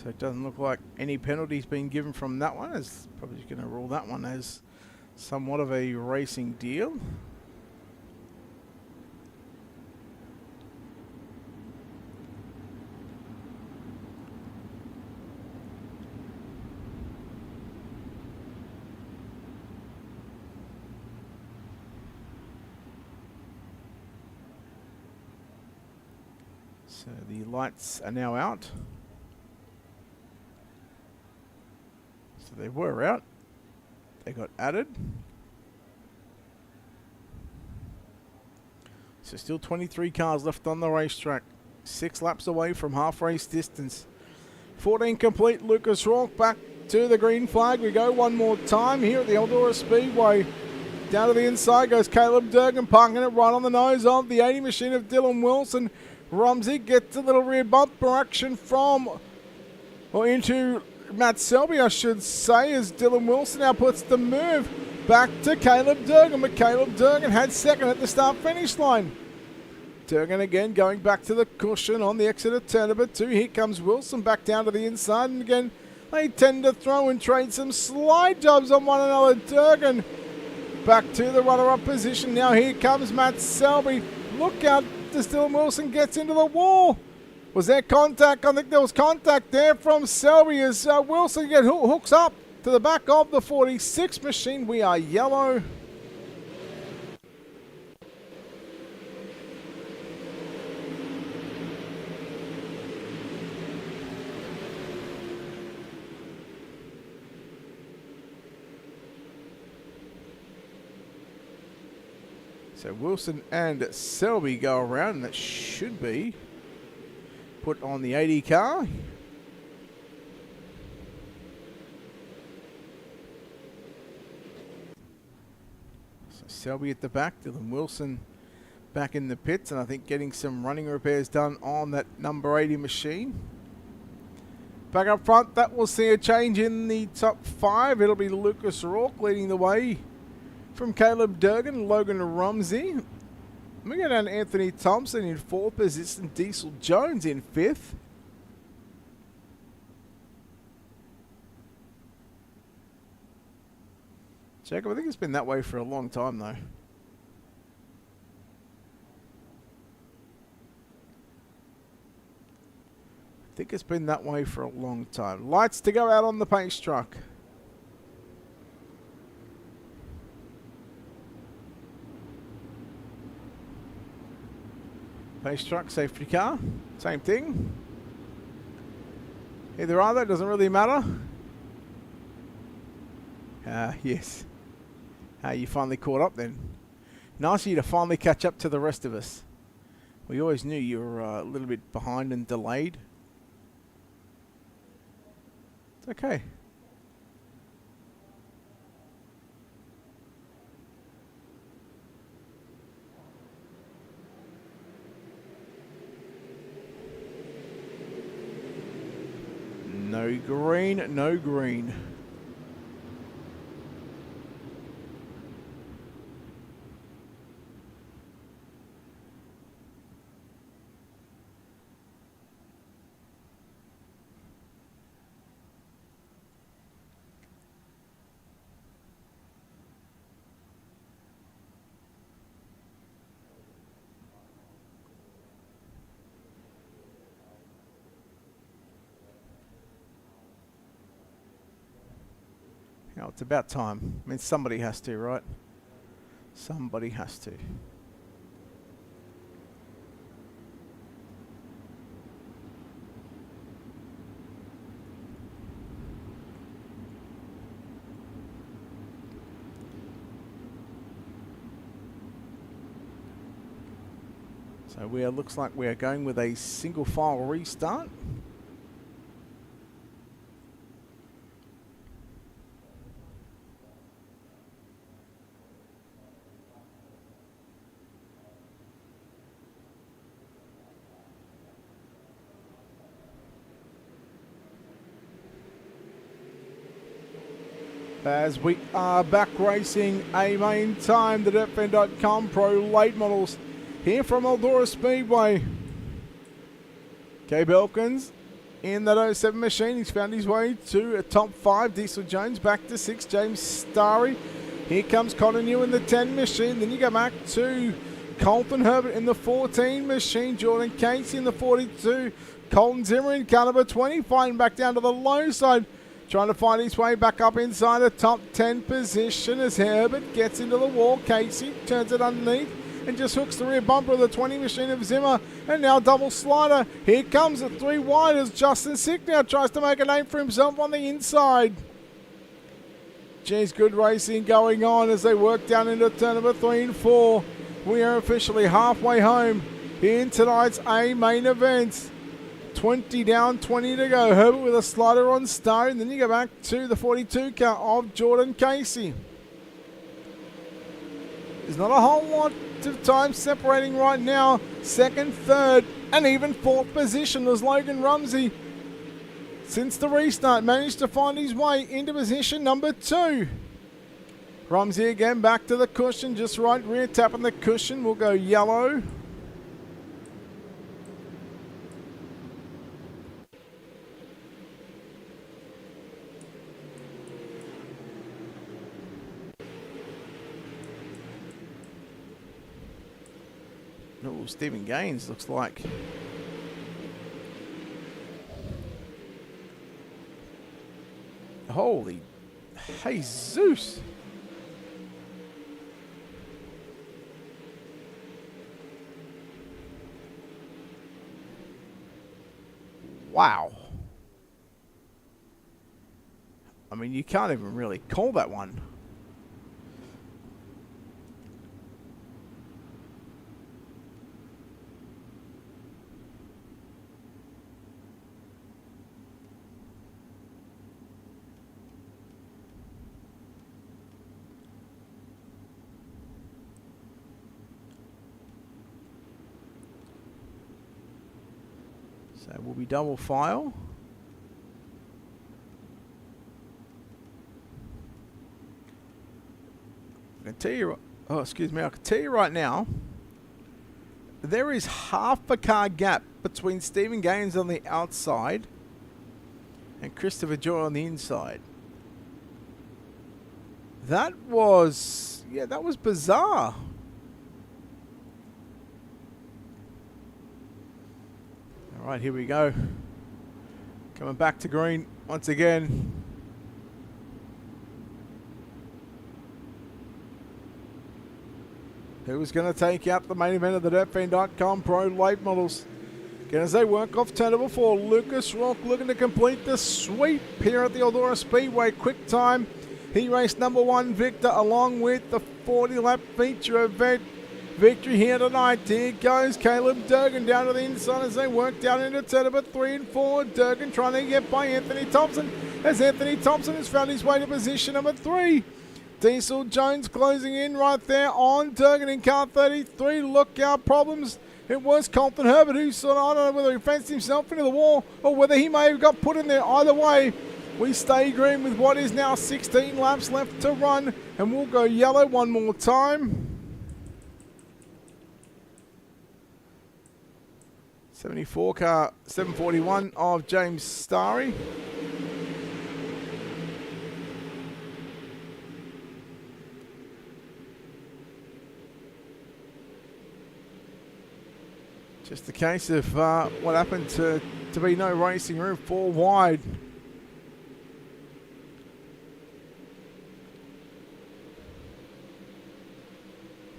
So it doesn't look like any penalties being given from that one. It's probably going to rule that one as somewhat of a racing deal. So the lights are now out. So they were out. They got added. So still 23 cars left on the racetrack. 6 laps away from half race distance. 14 complete. Lucas Rourke back to the green flag. We go one more time here at the Eldora Speedway. Down to the inside goes Caleb Durgan, parking it right on the nose of the 80 machine of Dylan Wilson. Rumsey gets a little rear bumper action from, or into Matt Selby, I should say, as Dylan Wilson now puts the move back to Caleb Durgan. But Caleb Durgan had second at the start-finish line. Durgan again going back to the cushion on the exit of turn number 2. Here comes Wilson back down to the inside. And again, they tend to throw and trade some slide jobs on one another. Durgan back to the runner-up position. Now here comes Matt Selby. Look out as Dylan Wilson gets into the wall. Was there contact? I think there was contact there from Selby as Wilson again hooks up to the back of the 46 machine. We are yellow. So Wilson and Selby go around, and that should be put on the 80 car. So Selby at the back, Dylan Wilson back in the pits, and I think getting some running repairs done on that number 80 machine. Back up front, that will see a change in the top 5. It'll be Lucas Rourke leading the way from Caleb Durgan, Logan Rumsey. We go down to Anthony Thompson in 4th position, Diesel Jones in 5th. Jacob, I think it's been that way for a long time though. I think it's been that way for a long time. Lights to go out on the pace truck. Pace truck, safety car, same thing. Either either, doesn't really matter. Yes. You finally caught up then. Nice of you to finally catch up to the rest of us. We always knew you were a little bit behind and delayed. It's okay. No green, no green. You know, it's about time. I mean, somebody has to, right? Somebody has to. So looks like we are going with a single file restart. As we are back racing a main time, the DirtFan.com Pro late models here from Eldora Speedway. Gabe Elkins in that 07 machine. He's found his way to a top 5. Diesel Jones back to 6. James Starry. Here comes Connor New in the 10 machine. Then you go back to Colton Herbert in the 14 machine. Jordan Casey in the 42. Colton Zimmer in car number 20. Fighting back down to the low side. Trying to find his way back up inside the top 10 position as Herbert gets into the wall. Casey turns it underneath and just hooks the rear bumper of the 20 machine of Zimmer. And now double slider. Here comes at 3 wide as Justin Sick now tries to make a name for himself on the inside. Geez, good racing going on as they work down into turn number 3 and 4. We are officially halfway home in tonight's A main event. 20 down, 20 to go. Herbert with a slider on Star, and then you go back to the 42 car of Jordan Casey. There's not a whole lot of time separating right now. Second, third, and even fourth position as Logan Rumsey, since the restart, managed to find his way into position number 2. Rumsey again back to the cushion, just right rear, tapping the cushion. We'll go yellow. Oh, Stephen Gaines looks like. Holy Jesus. Wow. I mean, you can't even really call that one. So we'll be double file. I can tell you, oh excuse me, I can tell you right now, there is half a car gap between Stephen Gaines on the outside and Christopher Joy on the inside. That was, yeah, that was bizarre. All right, here we go. Coming back to green once again. Who's going to take out the main event of the DirtFan.com Pro Late Models? Again, as they work off turn number 4, Lucas Rock looking to complete the sweep here at the Eldora Speedway. Quick time. He raced number 1 Victor along with the 40-lap feature event. Victory here tonight. Here goes Caleb Durgan down to the inside as they work down into turn number 3 and 4. Durgan trying to get by Anthony Thompson as Anthony Thompson has found his way to position number 3. Diesel Jones closing in right there on Durgan in car 33. Look out, problems. It was Colton Herbert who sort of, I don't know whether he fenced himself into the wall or whether he may have got put in there. Either way, we stay green with what is now 16 laps left to run, and we'll go yellow one more time. 74 car, 741 of James Starry. Just a case of what happened to be no racing room, 4 wide.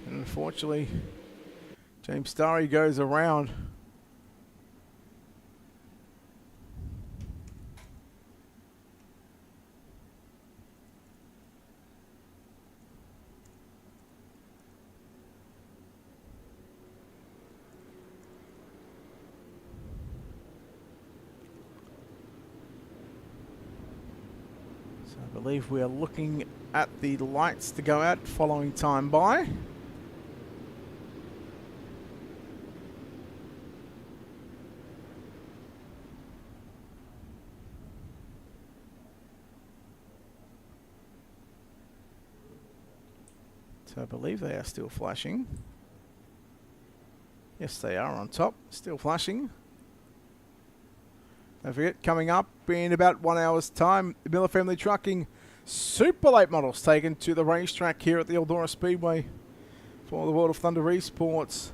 And unfortunately, James Starry goes around. I believe we are looking at the lights to go out following time by. So I believe they are still flashing. Yes, they are on top, still flashing. Don't forget, coming up in about 1 hour's time, the Miller Family Trucking Super Late Models taken to the racetrack here at the Eldora Speedway for the World of Thunder Esports.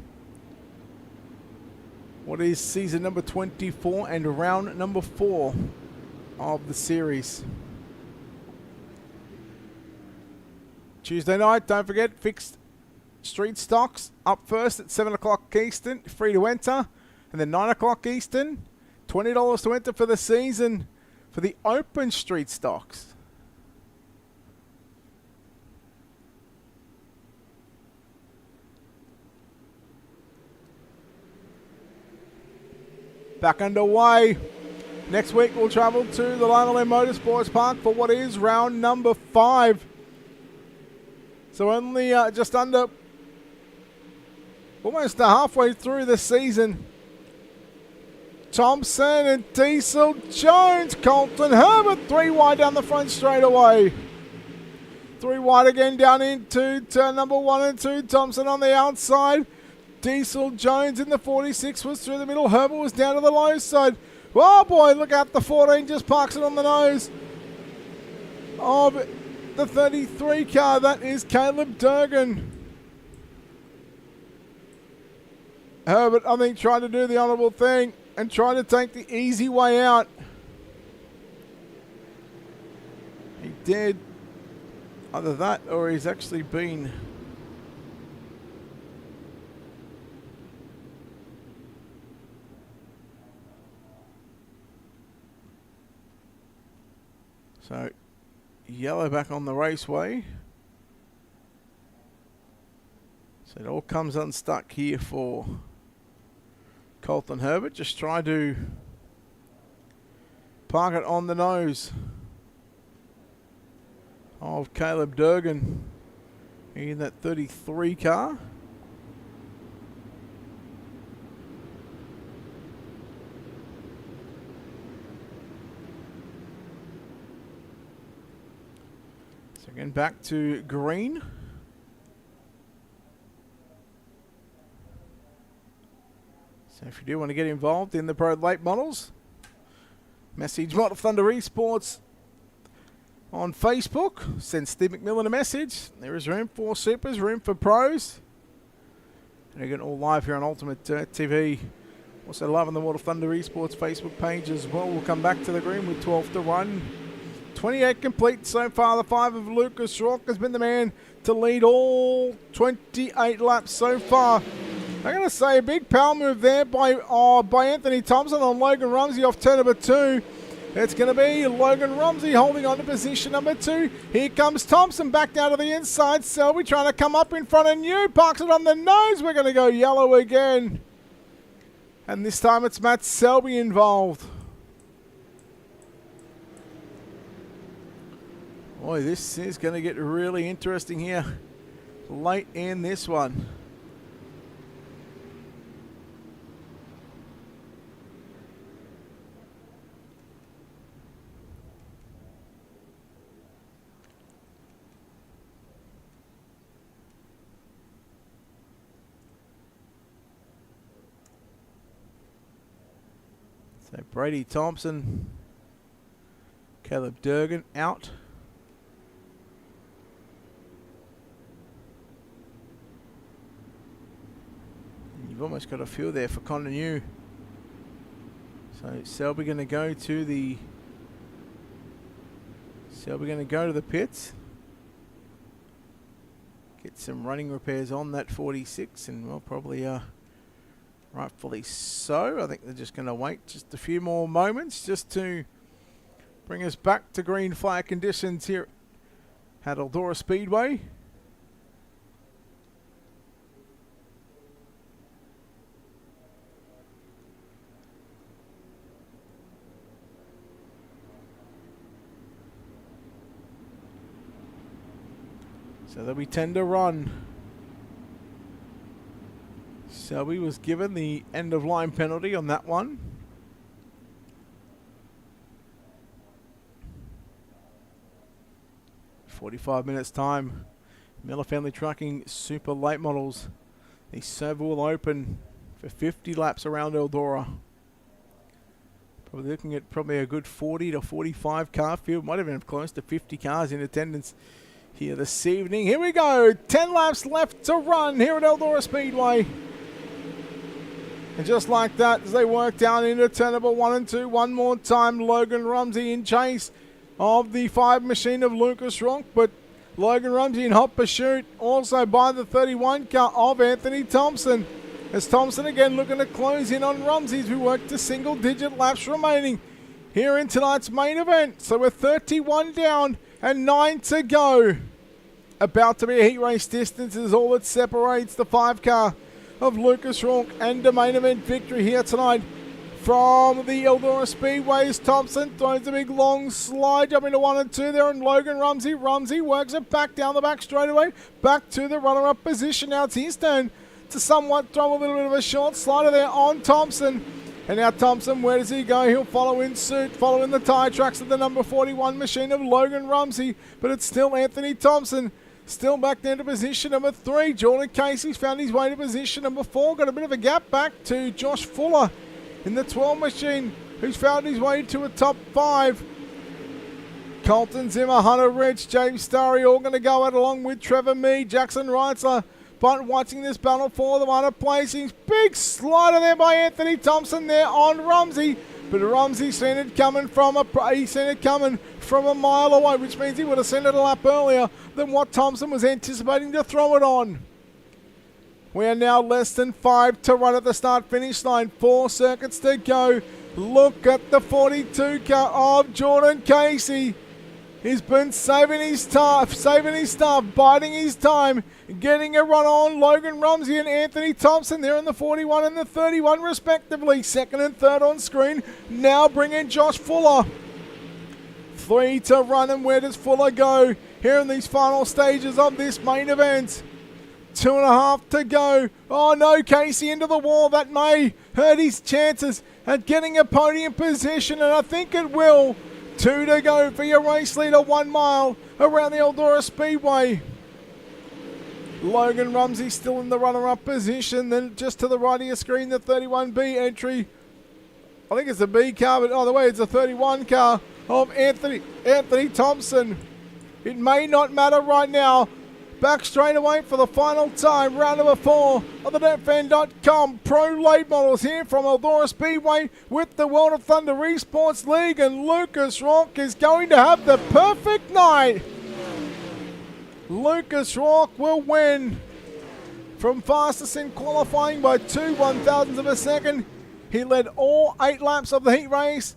What is season number 24 and round number 4 of the series. Tuesday night, don't forget, fixed street stocks up first at 7 o'clock Eastern, free to enter. And then 9 o'clock Eastern, $20 to enter for the season for the open street stocks. Back underway. Next week we'll travel to the Lionel M Motorsports Park for what is round number 5. So only just under, almost halfway through the season. Thompson and Diesel Jones, Colton Herbert, 3 wide down the front straightaway. 3 wide again down into turn number 1 and 2. Thompson on the outside. Diesel Jones in the 46 was through the middle. Herbert was down to the low side. Oh boy, look out, the 14 just parks it on the nose of the 33 car. That is Caleb Durgan. Herbert, I think, tried to do the honourable thing and tried to take the easy way out. He did. Either that or he's actually been... So, yellow back on the raceway. So it all comes unstuck here for Colton Herbert. Just try to park it on the nose of Caleb Durgan in that 33 car. So again, back to green. So if you do want to get involved in the Pro Late Models, message World of Thunder Esports on Facebook. Send Steve McMillan a message. There is room for supers, room for pros. And again, all live here on Ultimate TV. Also live on the World of Thunder Esports Facebook page as well. We'll come back to the green with 12 to run. 28 complete so far. The 5 of Lucas Rourke has been the man to lead all 28 laps so far. I'm going to say a big power move there by Anthony Thompson on Logan Rumsey off turn number 2. It's going to be Logan Rumsey holding on to position number 2. Here comes Thompson back down to the inside. Selby trying to come up in front of New. Parks it on the nose. We're going to go yellow again. And this time it's Matt Selby involved. Boy, this is going to get really interesting here late in this one. So Brady Thompson, Caleb Durgan out. You've almost got a feel there for Connor New. So Selby going to go to the pits. Get some running repairs on that 46, and well, probably rightfully so. I think they're just going to wait just a few more moments just to bring us back to green flag conditions here at Eldora Speedway. So there'll be 10 to run. Selby was given the end of line penalty on that one. "45 minutes time. Miller Family Trucking Super Late Models. The server will open for 50 laps around Eldora. Probably looking at a good 40 to 45 car field. Might even have close to 50 cars in attendance here this evening. Here we go. 10 laps left to run here at Eldora Speedway. And just like that, as they work down into turn number 1 and 2, one more time, Logan Rumsey in chase of the 5 machine of Lucas Ronk, but Logan Rumsey in hot pursuit also by the 31 car of Anthony Thompson. As Thompson again looking to close in on Rumsey as we work to single-digit laps remaining here in tonight's main event. So we're 31 down and 9 to go. About to be a heat race distance is all that separates the 5 car of Lucas Ronk and the main event victory here tonight from the Eldora Speedways. Thompson throws a big long slide jump into 1 and 2 there, and Logan Rumsey. Rumsey works it back down the back straightaway, back to the runner-up position. Now it's his turn to somewhat throw a little bit of a short slider there on Thompson. And now Thompson, where does he go? He'll follow in suit, following the tyre tracks of the number 41 machine of Logan Rumsey, but it's still Anthony Thompson. Still back down to position number 3. Jordan Casey's found his way to position number 4. Got a bit of a gap back to Josh Fuller in the 12 machine, who's found his way to a top 5. Colton Zimmer, Hunter Rich, James Starry all going to go out along with Trevor Mead, Jackson Reitzler. But watching this battle for the minor placings. Big slider there by Anthony Thompson there on Rumsey. But Rumsey seen it coming from a mile away, which means he would have sent it a lap earlier than what Thompson was anticipating to throw it on. We are now less than 5 to run at the start-finish line. 4 circuits to go. Look at the 42 car of Jordan Casey. He's been saving his stuff, biding his time, getting a run on Logan Rumsey and Anthony Thompson there in the 41 and the 31 respectively. 2nd and 3rd on screen. Now bring in Josh Fuller. 3 to run, and where does Fuller go here in these final stages of this main event? 2.5 to go. Oh no, Casey into the wall. That may hurt his chances at getting a podium position, and I think it will. 2 to go for your race leader, 1 mile around the Eldora Speedway. Logan Rumsey still in the runner-up position. Then just to the right of your screen, the 31B entry. I think it's the B car, but either way, it's a 31 car of Anthony Thompson. It may not matter right now. Back straight away for the final time. Round number 4 of the DirtFan.com Pro Late Models here from Eldora Speedway with the World of Thunder Esports League. And Lucas Ronk is going to have the perfect night. Lucas Ronk will win from fastest in qualifying by 2 1,000ths of a second. He led all 8 laps of the heat race,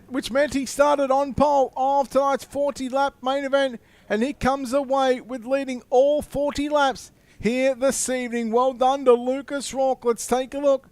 which meant he started on pole of tonight's 40-lap main event. And he comes away with leading all 40 laps here this evening. Well done to Lucas Ronk. Let's take a look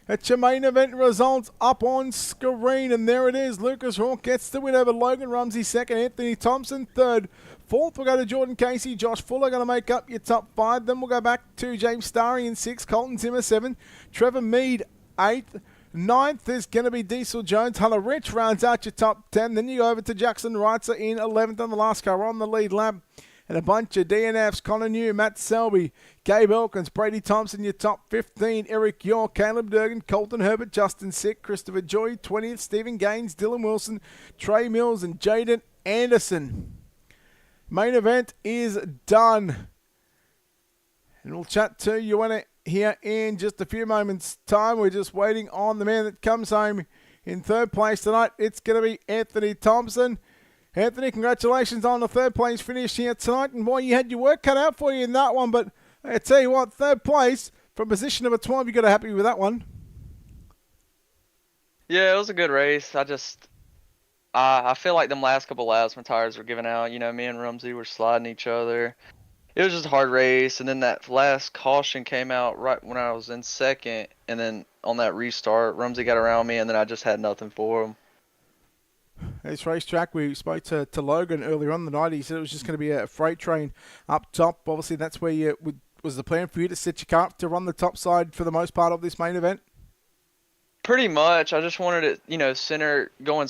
at your main event results up on screen. And there it is. Lucas Ronk gets the win over Logan Rumsey, 2nd. Anthony Thompson, 3rd. 4th, we'll go to Jordan Casey. Josh Fuller going to make up your top 5. Then we'll go back to James Starry in 6th. Colton Zimmer, 7th. Trevor Mead, 8th. 9th is going to be Diesel Jones. Hunter Rich rounds out your top 10. Then you go over to Jackson Reitzer in 11th on the last car on the lead lap. And a bunch of DNFs. Connor New, Matt Selby, Gabe Elkins, Brady Thompson, your top 15. Eric York, Caleb Durgan, Colton Herbert, Justin Sick, Christopher Joy, 20th. Stephen Gaines, Dylan Wilson, Trey Mills, and Jaden Anderson. Main event is done. And we'll chat to you here in just a few moments' time. We're just waiting on the man that comes home in 3rd place tonight. It's going to be Anthony Thompson. Anthony, congratulations on the 3rd place finish here tonight. And boy, you had your work cut out for you in that one. But I tell you what, 3rd place from position number 12, you got to be happy with that one. Yeah, it was a good race. I feel like them last couple laps, my tires were giving out. You know, me and Rumsey were sliding each other. It was just a hard race, and then that last caution came out right when I was in 2nd, and then on that restart, Rumsey got around me, and then I just had nothing for him. This racetrack, we spoke to Logan earlier on the night. He said it was just going to be a freight train up top. Obviously, that's where was the plan for you to set your car up to run the top side for the most part of this main event? Pretty much. I just wanted it, center going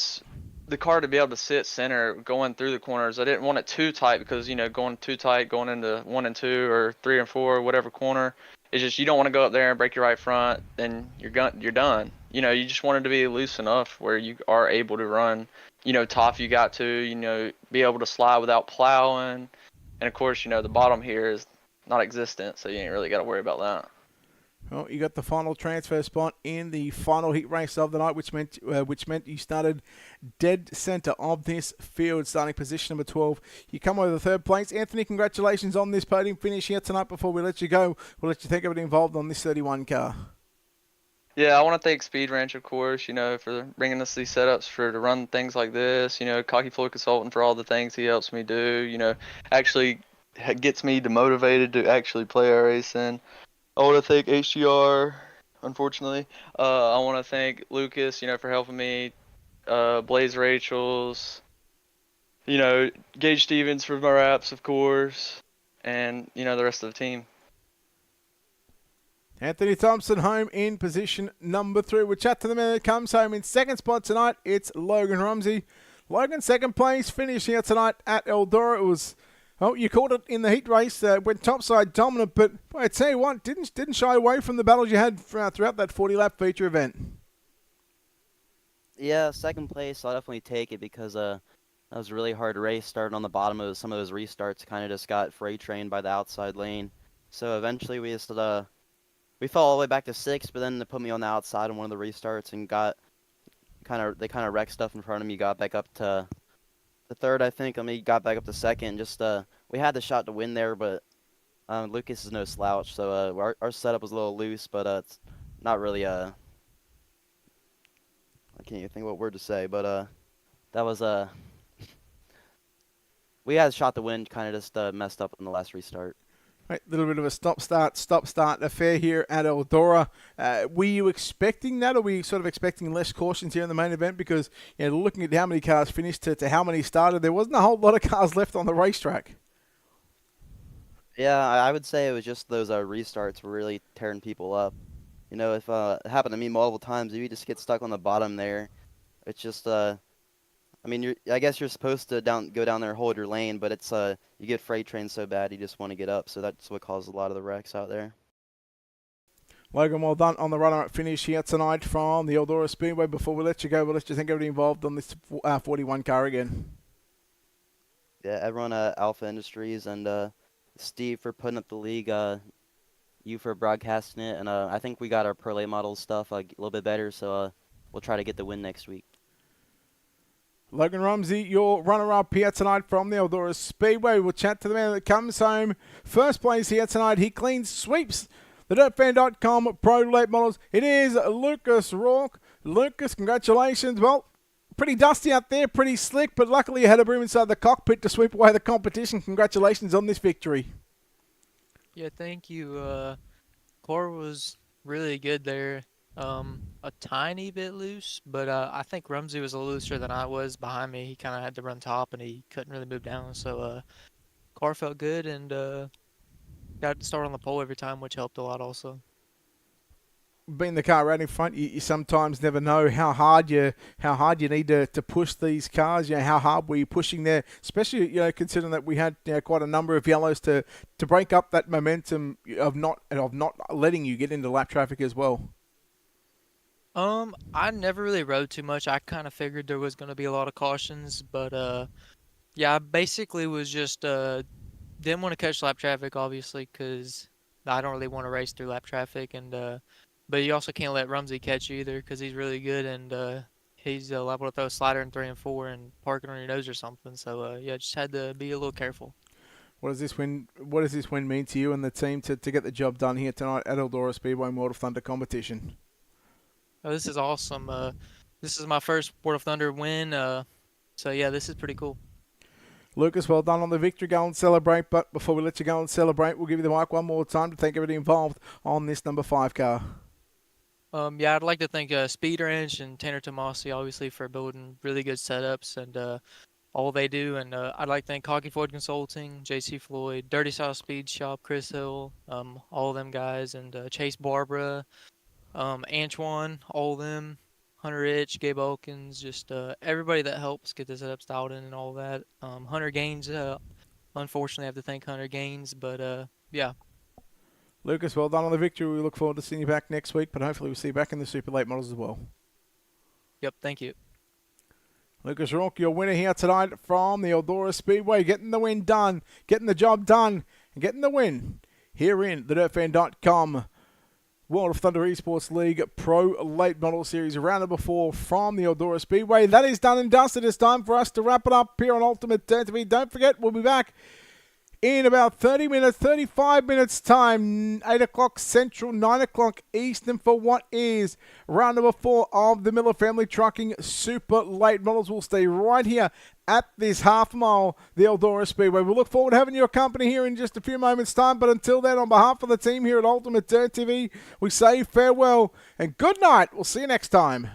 the car to be able to sit center going through the corners. I didn't want it too tight because, going too tight going into 1 and 2 or 3 and 4, whatever corner, it's just you don't want to go up there and break your right front and you're done. you just wanted to be loose enough where you are able to run, top you got to, be able to slide without plowing. And of course, the bottom here is not existent, so you ain't really got to worry about that. Well, you got the final transfer spot in the final heat race of the night, which meant you started dead centre of this field, starting position number 12. You come over the third place. Anthony, congratulations on this podium finish here tonight. Before we let you go, we'll let you think of it involved on this 31 car. Yeah, I want to thank Speed Ranch, of course, for bringing us these setups to run things like this. Cocky Floyd Consultant for all the things he helps me do. Actually gets me demotivated to actually play our racing. I want to thank HDR, unfortunately. I want to thank Lucas, for helping me. Blaze Rachel's, Gage Stevens for my raps, of course, and, the rest of the team. Anthony Thompson home in position number 3. We'll chat to the man that comes home in second spot tonight. It's Logan Rumsey. Logan, second place, finish here tonight at Eldora. It was, you called it in the heat race, went topside dominant, but I tell you what, didn't shy away from the battles you had throughout that 40-lap feature event. Yeah, second place, I'll definitely take it because that was a really hard race. Starting on the bottom of some of those restarts, kind of just got freight trained by the outside lane. So eventually we just we fell all the way back to 6th, but then they put me on the outside on one of the restarts and they kind of wrecked stuff in front of me. Got back up to the 3rd, I think. Got back up to 2nd. Just we had the shot to win there, but Lucas is no slouch, so our setup was a little loose, but it's not really I can't even think what word to say, but that was we had a shot to win, kind of just messed up in the last restart. Right, a little bit of a stop-start affair here at Eldora. Were you expecting that, or were you sort of expecting less cautions here in the main event? Because, looking at how many cars finished to how many started, there wasn't a whole lot of cars left on the racetrack. Yeah, I would say it was just those restarts were really tearing people up. If it happened to me multiple times, if you just get stuck on the bottom there, it's just I guess you're supposed to go down there and hold your lane, but it's you get freight trained so bad you just want to get up, so that's what caused a lot of the wrecks out there. Logan, well done on the runner-up finish here tonight from the Eldora Speedway. Before we let you go, we'll let you think everybody involved on this 41 car again. Yeah, everyone at Alpha Industries and Steve for putting up the league, you for broadcasting it, and I think we got our Pro Late model stuff a little bit better, so we'll try to get the win next week. Logan Rumsey, your runner-up here tonight from the Eldora Speedway. We'll chat to the man that comes home first place here tonight. He cleans sweeps the DirtFan.com Pro Late Models. It is Lucas Rourke. Lucas, congratulations. Well, pretty dusty out there, pretty slick, but luckily you had a broom inside the cockpit to sweep away the competition. Congratulations on this victory. Yeah, thank you. Core was really good there. A tiny bit loose, but I think Rumsey was a little looser than I was behind me. He kind of had to run top, and he couldn't really move down. So car felt good, and got to start on the pole every time, which helped a lot also. Being the car right in front, you sometimes never know how hard you need to push these cars. How hard were you pushing there, especially considering that we had quite a number of yellows to break up that momentum of not letting you get into lap traffic as well. I never really rode too much. I kind of figured there was going to be a lot of cautions, but yeah, I basically was just didn't want to catch lap traffic, obviously, because I don't really want to race through lap traffic, and but you also can't let Rumsey catch you either because he's really good, and he's liable to throw a slider in 3 and 4 and park it on your nose or something. So yeah, just had to be a little careful. What does this win mean to you and the team to get the job done here tonight at Eldora Speedway World of Thunder competition? Oh, this is awesome. This is my first World of Thunder win. So yeah, this is pretty cool. Lucas, well done on the victory. Go and celebrate. But before we let you go and celebrate, we'll give you the mic one more time to thank everybody involved on this number 5 car. Yeah, I'd like to thank Speed Ranch and Tanner Tomasi, obviously, for building really good setups and all they do. And I'd like to thank Cocky Ford Consulting, JC Floyd, Dirty South Speed Shop, Chris Hill, all of them guys, and Chase Barbara, Antoine, all of them, Hunter Itch, Gabe Elkins, just everybody that helps get the setup styled in and all that. Hunter Gaines, unfortunately, I have to thank Hunter Gaines, but yeah. Lucas, well done on the victory. We look forward to seeing you back next week, but hopefully we'll see you back in the Super Late Models as well. Yep, thank you. Lucas Rourke, your winner here tonight from the Eldora Speedway, getting the win done, getting the job done, and getting the win here in the DirtFan.com World of Thunder Esports League Pro Late Model Series round number 4 from the Eldora Speedway. That is done and dusted. It's time for us to wrap it up here on Ultimate Dirt TV. Don't forget, we'll be back in about 30 minutes, 35 minutes time, 8 o'clock Central, 9 o'clock Eastern for what is round number 4 of the Miller Family Trucking Super Late Models. Will stay right here at this half mile, the Eldora Speedway. We look forward to having your company here in just a few moments' time, but until then, on behalf of the team here at Ultimate Dirt TV, we say farewell and good night. We'll see you next time.